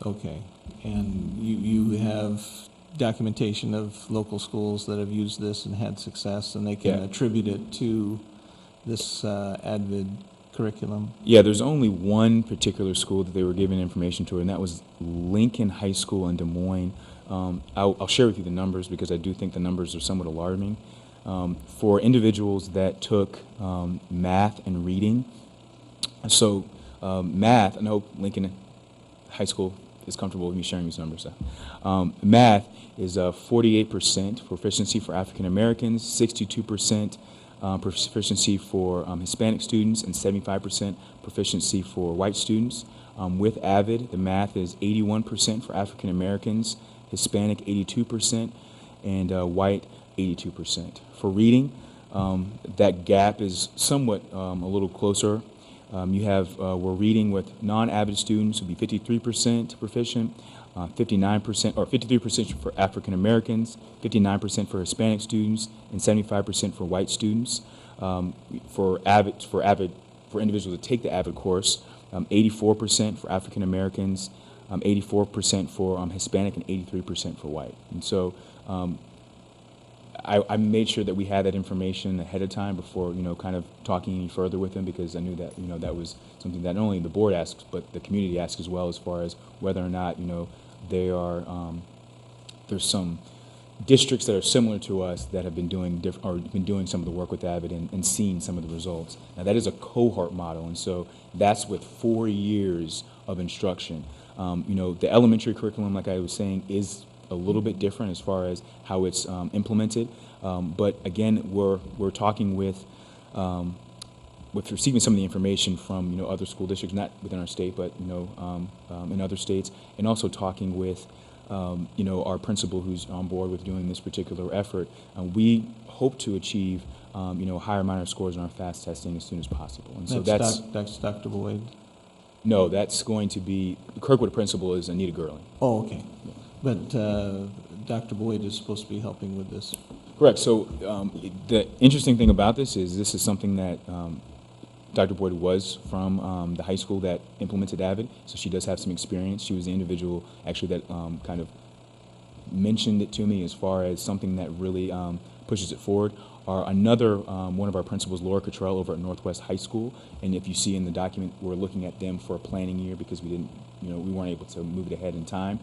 Speaker 13: Okay, and you have documentation of local schools that have used this and had success, and they can attribute it to this ADVID curriculum?
Speaker 3: Yeah, there's only one particular school that they were giving information to, and that was Lincoln High School in Des Moines. I'll share with you the numbers because I do think the numbers are somewhat alarming. For individuals that took math and reading, so math, I hope Lincoln High School is comfortable with me sharing these numbers. Math is 48% proficiency for African Americans, 62% proficiency for Hispanic students, and 75% proficiency for white students. With AVID, the math is 81% for African Americans, Hispanic 82%, and white 82%. For reading, that gap is somewhat a little closer. We're reading with non-AVID students would be 53% proficient, 59% or 53% for African Americans, 59% for Hispanic students, and 75% for white students. For individuals that take the AVID course, 84% for African Americans, 84% for Hispanic, and 83% for white. And so I made sure that we had that information ahead of time before, kind of talking any further with them, because I knew that, that was something that not only the board asks, but the community asks as well, as far as whether or not, they are, there's some districts that are similar to us that have been doing been doing some of the work with AVID and seeing some of the results. Now that is a cohort model, and so that's with 4 years of instruction. The elementary curriculum, like I was saying, is a little bit different as far as how it's implemented. But again, we're talking with receiving some of the information from other school districts, not within our state, but in other states, and also talking with our principal who's on board with doing this particular effort. We hope to achieve higher minor scores in our FAST testing as soon as possible. And so that's
Speaker 13: Dr. Boyd?
Speaker 3: No, that's going to be, Kirkwood principal is Anita Gurley.
Speaker 13: Oh, okay. But Dr. Boyd is supposed to be helping with this.
Speaker 3: Correct. So the interesting thing about this is something that Dr. Boyd was from the high school that implemented AVID, so she does have some experience. She was the individual actually that kind of mentioned it to me as far as something that really pushes it forward. Another one of our principals, Laura Cottrell, over at Northwest High School, and if you see in the document, we're looking at them for a planning year because we didn't, we weren't able to move it ahead in time.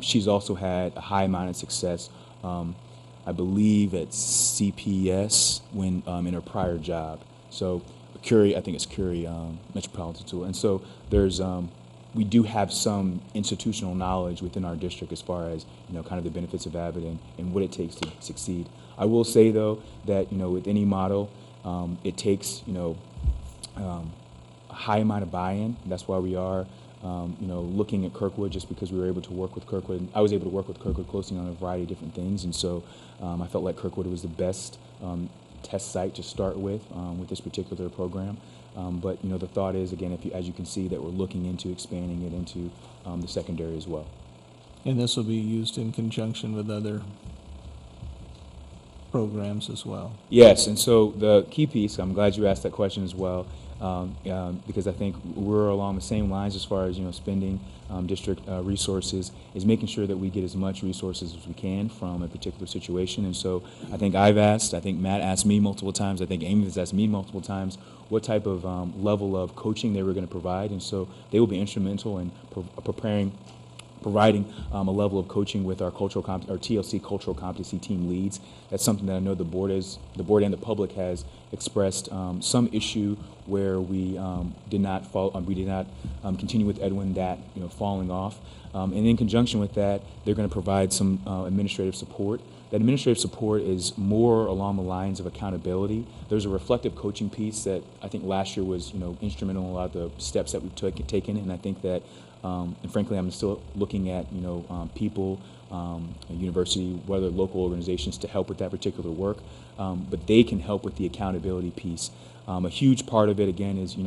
Speaker 3: She's also had a high amount of success, I believe, at CPS when in her prior job. So Curie, I think it's Curie Metropolitan School, and so there's we do have some institutional knowledge within our district as far as kind of the benefits of AVID and what it takes to succeed. I will say though that with any model, it takes a high amount of buy-in. That's why we are looking at Kirkwood, just because we were able to work with Kirkwood. I was able to work with Kirkwood closely on a variety of different things, and so I felt like Kirkwood was the best test site to start with this particular program. But the thought is, again, as you can see, that we're looking into expanding it into the secondary as well.
Speaker 13: And this will be used in conjunction with other programs as well.
Speaker 3: Yes, and so the key piece, I'm glad you asked that question as well, because I think we're along the same lines as far as spending district resources, is making sure that we get as much resources as we can from a particular situation. And so I think I think Matt asked me multiple times, I think Amy has asked me multiple times what type of level of coaching they were going to provide, and so they will be instrumental in providing a level of coaching with our TLC cultural competency team leads. That's something that I know the board and the public has expressed some issue where we did not continue with Edwin, that falling off. And in conjunction with that, they're going to provide some administrative support. That administrative support is more along the lines of accountability. There's a reflective coaching piece that I think last year was instrumental in a lot of the steps that we've taken, and I think that and frankly, I'm still looking at people, university, whether local organizations, to help with that particular work, but they can help with the accountability piece. A huge part of it, again, is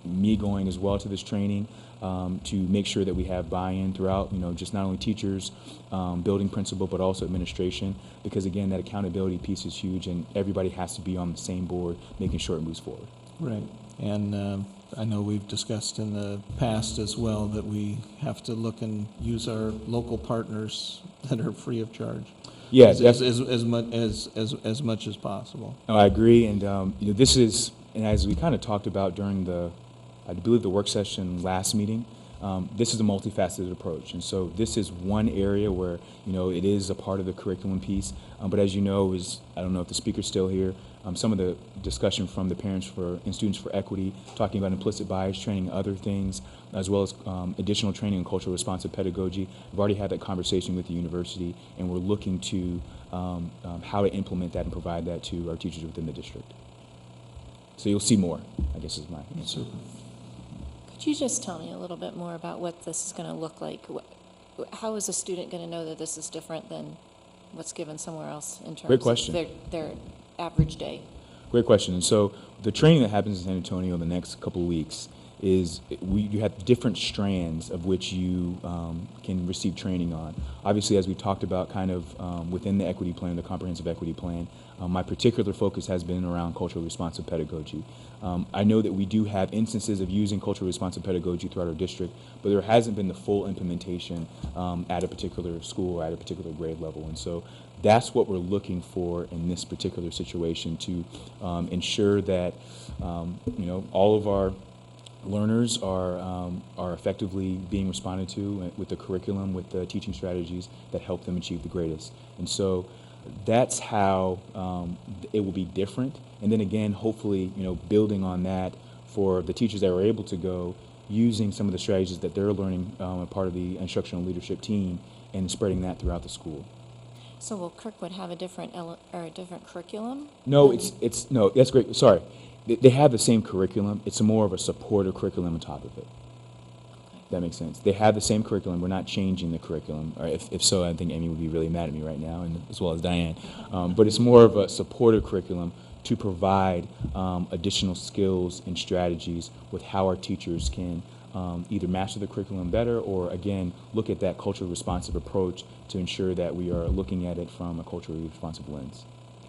Speaker 3: me going as well to this training to make sure that we have buy-in throughout, just not only teachers, building principal, but also administration, because again, that accountability piece is huge, and everybody has to be on the same board, making sure it moves forward.
Speaker 13: Right, and I know we've discussed in the past as well that we have to look and use our local partners that are free of charge.
Speaker 3: Yes,
Speaker 13: as much as possible.
Speaker 3: No, I agree, and this is, and as we kind of talked about during I believe the work session last meeting, this is a multifaceted approach. And so this is one area where, it is a part of the curriculum piece. But as you know, I don't know if the speaker's still here, some of the discussion from the Parents and Students for Equity, talking about implicit bias training, other things, as well as additional training in culturally responsive pedagogy. I've already had that conversation with the university, and we're looking to how to implement that and provide that to our teachers within the district. So you'll see more, I guess is my answer.
Speaker 19: Could you just tell me a little bit more about what this is going to look like? How is a student going to know that this is different than what's given somewhere else in terms
Speaker 3: Great question.
Speaker 19: of their average day?
Speaker 3: Great question. And so the training that happens in San Antonio in the next couple of weeks is you have different strands of which you can receive training on. Obviously, as we talked about kind of within the equity plan, the comprehensive equity plan, my particular focus has been around culturally responsive pedagogy. I know that we do have instances of using culturally responsive pedagogy throughout our district, but there hasn't been the full implementation at a particular school or at a particular grade level. And so that's what we're looking for in this particular situation to ensure that all of our learners are effectively being responded to with the curriculum, with the teaching strategies that help them achieve the greatest. And so that's how it will be different. And then again, hopefully, building on that for the teachers that were able to go, using some of the strategies that they're learning as part of the instructional leadership team and spreading that throughout the school.
Speaker 19: So will Kirkwood have a different curriculum?
Speaker 3: No, no, that's great. Sorry. They have the same curriculum. It's more of a supportive curriculum on top of it. That makes sense. They have the same curriculum. We're not changing the curriculum. Or if so, I think Amy would be really mad at me right now, and as well as Diane. But it's more of a supportive curriculum to provide additional skills and strategies with how our teachers can either master the curriculum better or, again, look at that culturally responsive approach to ensure that we are looking at it from a culturally responsive lens.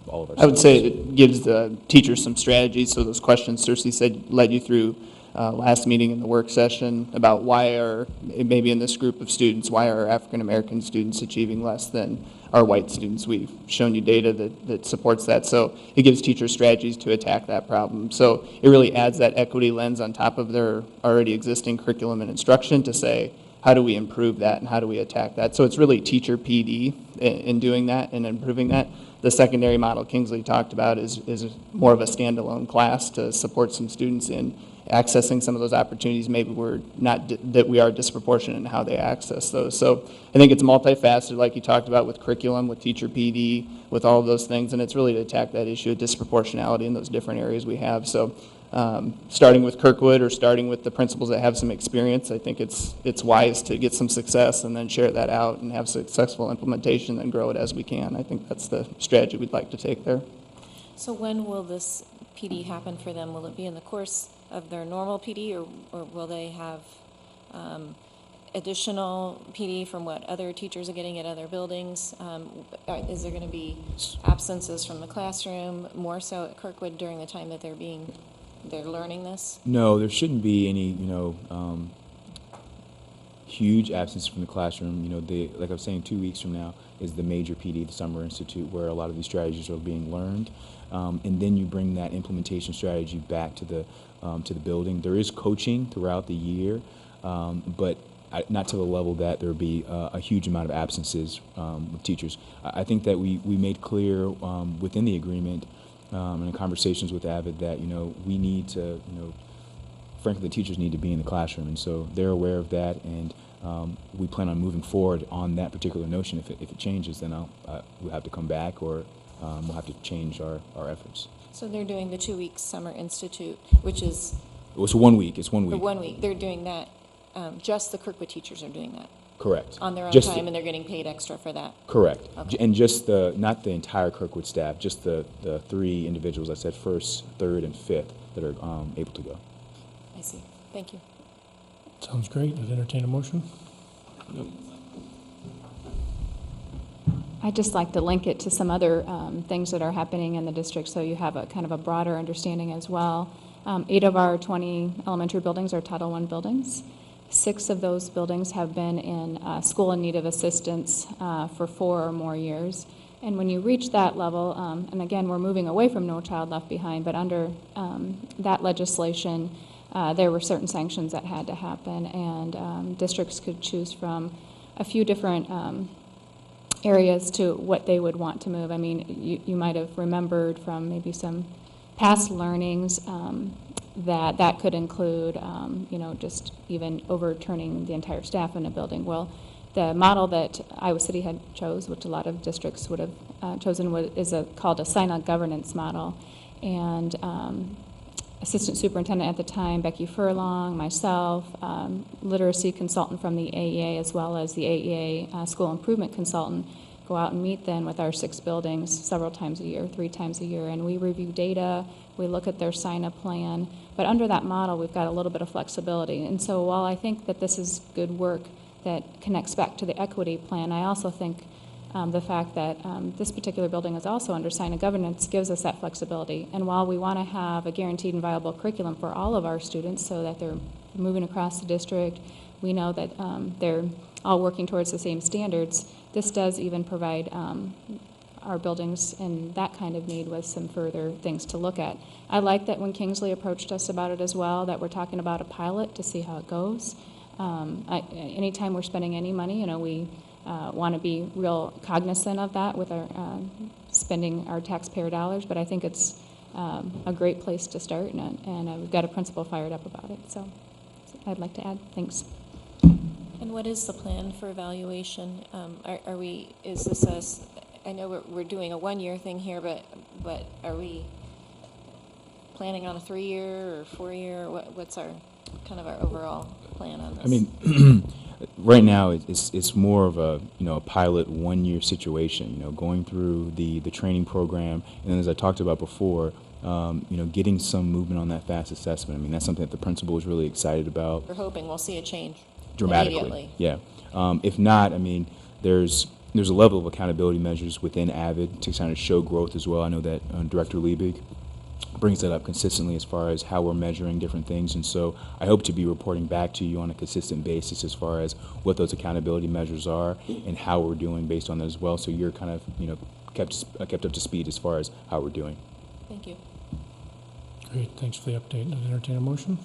Speaker 3: All of our
Speaker 6: I would say it gives the teachers some strategies. So those questions Cersei said led you through last meeting in the work session about maybe in this group of students, why are African American students achieving less than our white students? We've shown you data that supports that. So it gives teachers strategies to attack that problem. So it really adds that equity lens on top of their already existing curriculum and instruction to say, how do we improve that and how do we attack that? So it's really teacher PD in doing that and improving that. The secondary model Kingsley talked about is more of a standalone class to support some students in accessing some of those opportunities. Maybe we are disproportionate in how they access those. So I think it's multifaceted, like you talked about with curriculum, with teacher PD, with all of those things, and it's really to attack that issue of disproportionality in those different areas we have. So starting with Kirkwood or starting with the principals that have some experience, I think it's wise to get some success and then share that out and have successful implementation and grow it as we can. I think that's the strategy we'd like to take there.
Speaker 19: So when will this PD happen for them? Will it be in the course of their normal PD, or will they have additional PD from what other teachers are getting at other buildings? Is there going to be absences from the classroom more so at Kirkwood during the time that they're learning this?
Speaker 3: No, there shouldn't be any, huge absence from the classroom. Like I was saying, 2 weeks from now is the major PD, the Summer Institute, where a lot of these strategies are being learned. And then you bring that implementation strategy back to the building. There is coaching throughout the year, but not to the level that there would be a huge amount of absences with teachers. I think that we made clear within the agreement and in conversations with AVID that, we need to, frankly, the teachers need to be in the classroom. And so they're aware of that, and we plan on moving forward on that particular notion. If it changes, then we'll have to come back, or we'll have to change our efforts.
Speaker 19: So they're doing the 2 weeks Summer Institute, which is...
Speaker 3: It's 1 week. It's 1 week.
Speaker 19: The 1 week. They're doing that. Just the Kirkwood teachers are doing that.
Speaker 3: Correct.
Speaker 19: On their own time, and they're getting paid extra for that.
Speaker 3: Correct.
Speaker 19: Okay.
Speaker 3: And just not the entire Kirkwood staff, just the 3 individuals I said, 1st, 3rd, and 5th that are able to go.
Speaker 19: I see. Thank you.
Speaker 1: Sounds great. I'd entertain a motion.
Speaker 22: I'd just like to link it to some other things that are happening in the district so you have a kind of a broader understanding as well. 8 of our 20 elementary buildings are Title I buildings. 6 of those buildings have been in school in need of assistance for 4 or more years. And when you reach that level, and again, we're moving away from No Child Left Behind, but under that legislation, there were certain sanctions that had to happen, and districts could choose from a few different areas to what they would want to move. I mean, you might have remembered from maybe some past learnings that could include, just even overturning the entire staff in a building. Well, the model that Iowa City had chose, which a lot of districts would have chosen, is called a sign-on governance model. And Assistant Superintendent at the time, Becky Furlong, myself, literacy consultant from the AEA, as well as the AEA school improvement consultant, go out and meet then with our 6 buildings several times a year, 3 times a year, and we review data, we look at their sign-up plan, but under that model, we've got a little bit of flexibility. And so while I think that this is good work that connects back to the equity plan, I also think the fact that this particular building is also under sign of governance gives us that flexibility. And while we want to have a guaranteed and viable curriculum for all of our students so that they're moving across the district, we know that they're all working towards the same standards, this does even provide our buildings in that kind of need with some further things to look at. I like that when Kingsley approached us about it as well, that we're talking about a pilot to see how it goes. Anytime we're spending any money, we want to be real cognizant of that with our spending our taxpayer dollars, but I think it's a great place to start, and we've got a principal fired up about it. So I'd like to add. Thanks.
Speaker 19: And what is the plan for evaluation? Is this I know we're doing a 1-year thing here, but are we planning on a 3-year or 4-year? What's our overall plan on this?
Speaker 3: I mean, right now it's more of a a pilot 1-year situation. Going through the training program, and then as I talked about before, getting some movement on that fast assessment. I mean, that's something that the principal is really excited about.
Speaker 19: We're hoping we'll see a change
Speaker 3: Dramatically.
Speaker 19: immediately.
Speaker 3: Yeah. If not, I mean, there's a level of accountability measures within AVID to kind of show growth as well. I know that Director Liebig brings that up consistently as far as how we're measuring different things, and so I hope to be reporting back to you on a consistent basis as far as what those accountability measures are and how we're doing based on that as well. So you're kind of kept up to speed as far as how we're doing.
Speaker 19: Thank you.
Speaker 1: Great, thanks for the update. I'd entertain a motion.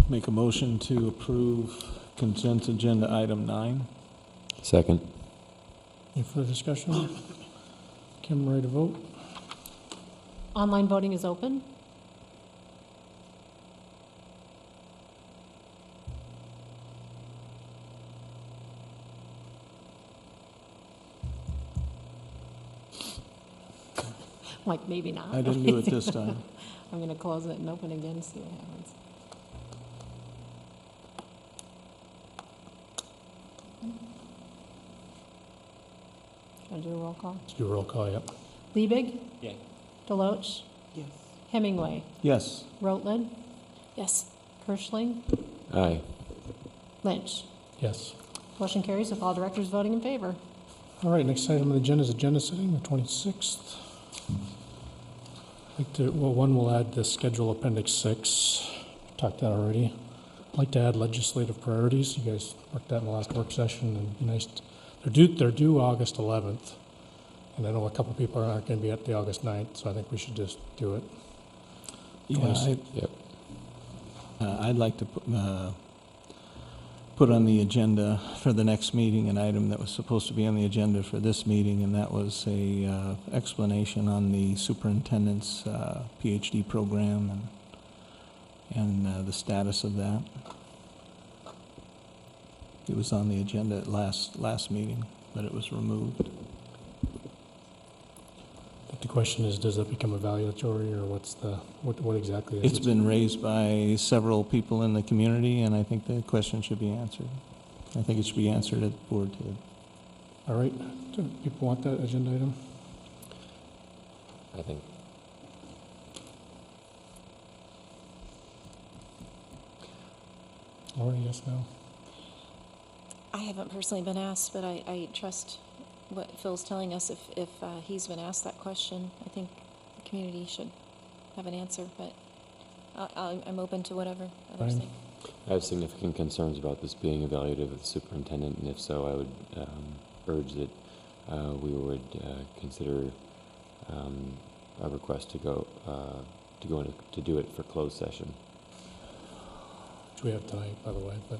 Speaker 13: Make a motion to approve consent agenda item 9.
Speaker 15: Second.
Speaker 1: Any further discussion? Kim, ready to vote?
Speaker 16: Online voting is open. Like, maybe not.
Speaker 13: I didn't do it this time.
Speaker 16: I'm going to close it and open again, see what happens. Should I do a roll call?
Speaker 1: Let's do a roll call, yep.
Speaker 16: Liebig?
Speaker 18: Yeah.
Speaker 16: Deloach?
Speaker 17: Yes.
Speaker 16: Hemingway?
Speaker 13: Yes.
Speaker 16: Rotland?
Speaker 19: Yes.
Speaker 16: Kirschling?
Speaker 15: Aye.
Speaker 16: Lynch?
Speaker 1: Yes.
Speaker 16: Motion carries with all directors voting in favor.
Speaker 1: All right, next item on the agenda is agenda setting, the 26th. One, we'll add the schedule appendix 6. Talked that already. I'd like to add legislative priorities. You guys worked that in the last work session, and it'd be nice. They're due August 11th, and I know a couple people aren't going to be at the August 9th, so I think we should just do it.
Speaker 15: Yep.
Speaker 13: I'd like to put on the agenda for the next meeting an item that was supposed to be on the agenda for this meeting, and that was a explanation on the superintendent's PhD program and the status of that. It was on the agenda at last meeting, but it was removed.
Speaker 1: But the question is, does that become evaluatory, or what exactly is it?
Speaker 13: It's been raised by several people in the community, and I think the question should be answered. I think it should be answered at the board too.
Speaker 1: All right. Do people want that agenda item?
Speaker 15: I think.
Speaker 1: Lori, yes, no?
Speaker 19: I haven't personally been asked, but I trust what Phil's telling us. If he's been asked that question, I think the community should have an answer, but I'm open to whatever others
Speaker 1: Brian?
Speaker 19: think.
Speaker 15: I have significant concerns about this being evaluative of the superintendent, and if so, I would urge that we would consider a request to to go to do it for closed session.
Speaker 1: Which we have tonight, by the way, but,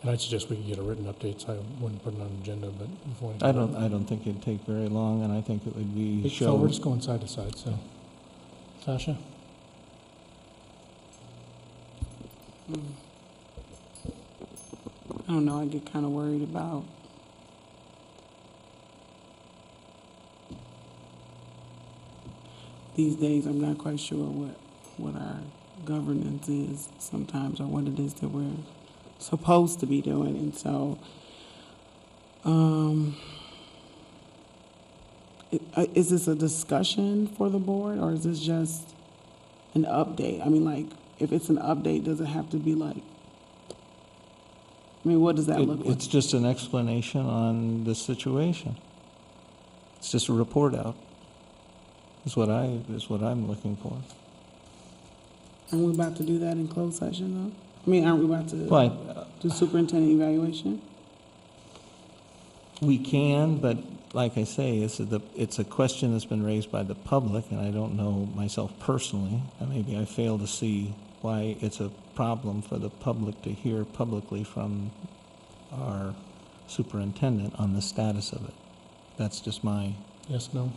Speaker 1: and I'd suggest we get a written update, so I wouldn't put it on the agenda, but if we want to.
Speaker 13: I don't think it'd take very long, and I think it would be
Speaker 1: So we're just going side to side, so. Sasha?
Speaker 17: I don't know, I get kind of worried about these days. I'm not quite sure what our governance is sometimes, or what it is that we're supposed to be doing. And so, is this a discussion for the board, or is this just an update? I mean, like, if it's an update, does it have to be like, I mean, what does that look like?
Speaker 13: It's just an explanation on the situation. It's just a report out. Is what I'm looking for.
Speaker 17: Aren't we about to do that in closed session, though? I mean, aren't we about to
Speaker 13: What?
Speaker 17: do superintendent evaluation?
Speaker 13: We can, but like I say, it's a question that's been raised by the public, and I don't know myself personally, and maybe I fail to see why it's a problem for the public to hear publicly from our superintendent on the status of it. That's just my...
Speaker 1: Yes, no?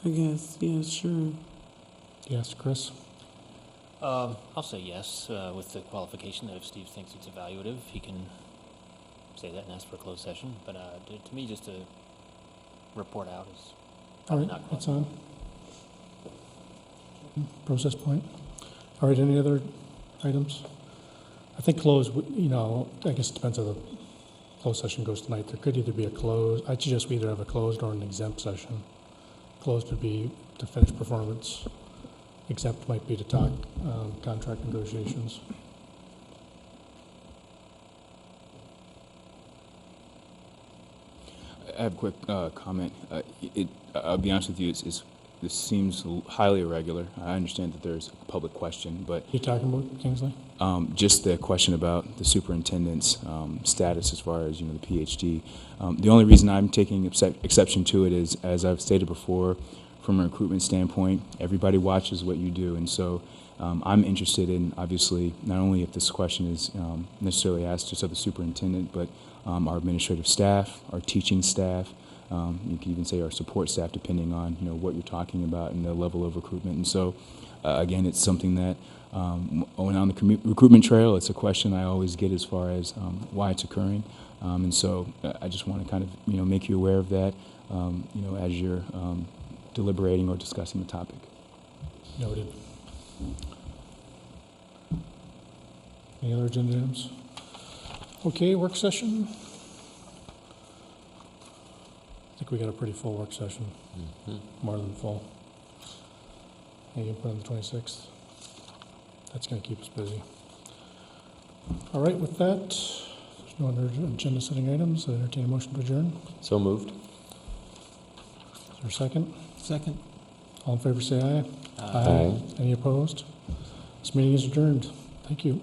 Speaker 17: I guess, yeah, sure.
Speaker 1: Yes, Chris?
Speaker 18: I'll say yes, with the qualification that if Steve thinks it's evaluative, he can say that and ask for a closed session. But to me, just a report out is
Speaker 1: All
Speaker 18: probably
Speaker 1: right,
Speaker 18: not
Speaker 1: that's
Speaker 18: qualified.
Speaker 1: on. Process point. All right, any other items? I think closed, I guess it depends on the closed session goes tonight. There could either be a closed, I'd suggest we either have a closed or an exempt session. Closed would be to finish performance. Exempt might be to talk contract negotiations.
Speaker 3: I have a quick comment. I'll be honest with you, this seems highly irregular. I understand that there's a public question, but...
Speaker 1: You talking about, Kingsley?
Speaker 3: Just the question about the superintendent's status as far as, the PhD. The only reason I'm taking exception to it is, as I've stated before, from a recruitment standpoint, everybody watches what you do. And so I'm interested in, obviously, not only if this question is necessarily asked just of the superintendent, but our administrative staff, our teaching staff, you can even say our support staff, depending on, what you're talking about and the level of recruitment. And so, again, it's something that on the recruitment trail, it's a question I always get as far as why it's occurring. And so I just want to kind of, make you aware of that, as you're deliberating or discussing the topic.
Speaker 1: Noted. Any other agenda items? Okay, work session. I think we got a pretty full work session. More than full. You can put on the 26th. That's going to keep us busy. All right, with that, there's no other agenda setting items. I entertain a motion to adjourn.
Speaker 15: So moved.
Speaker 1: Is there a second?
Speaker 13: Second.
Speaker 1: All in favor say aye.
Speaker 15: Aye.
Speaker 1: Any opposed? This meeting is adjourned. Thank you.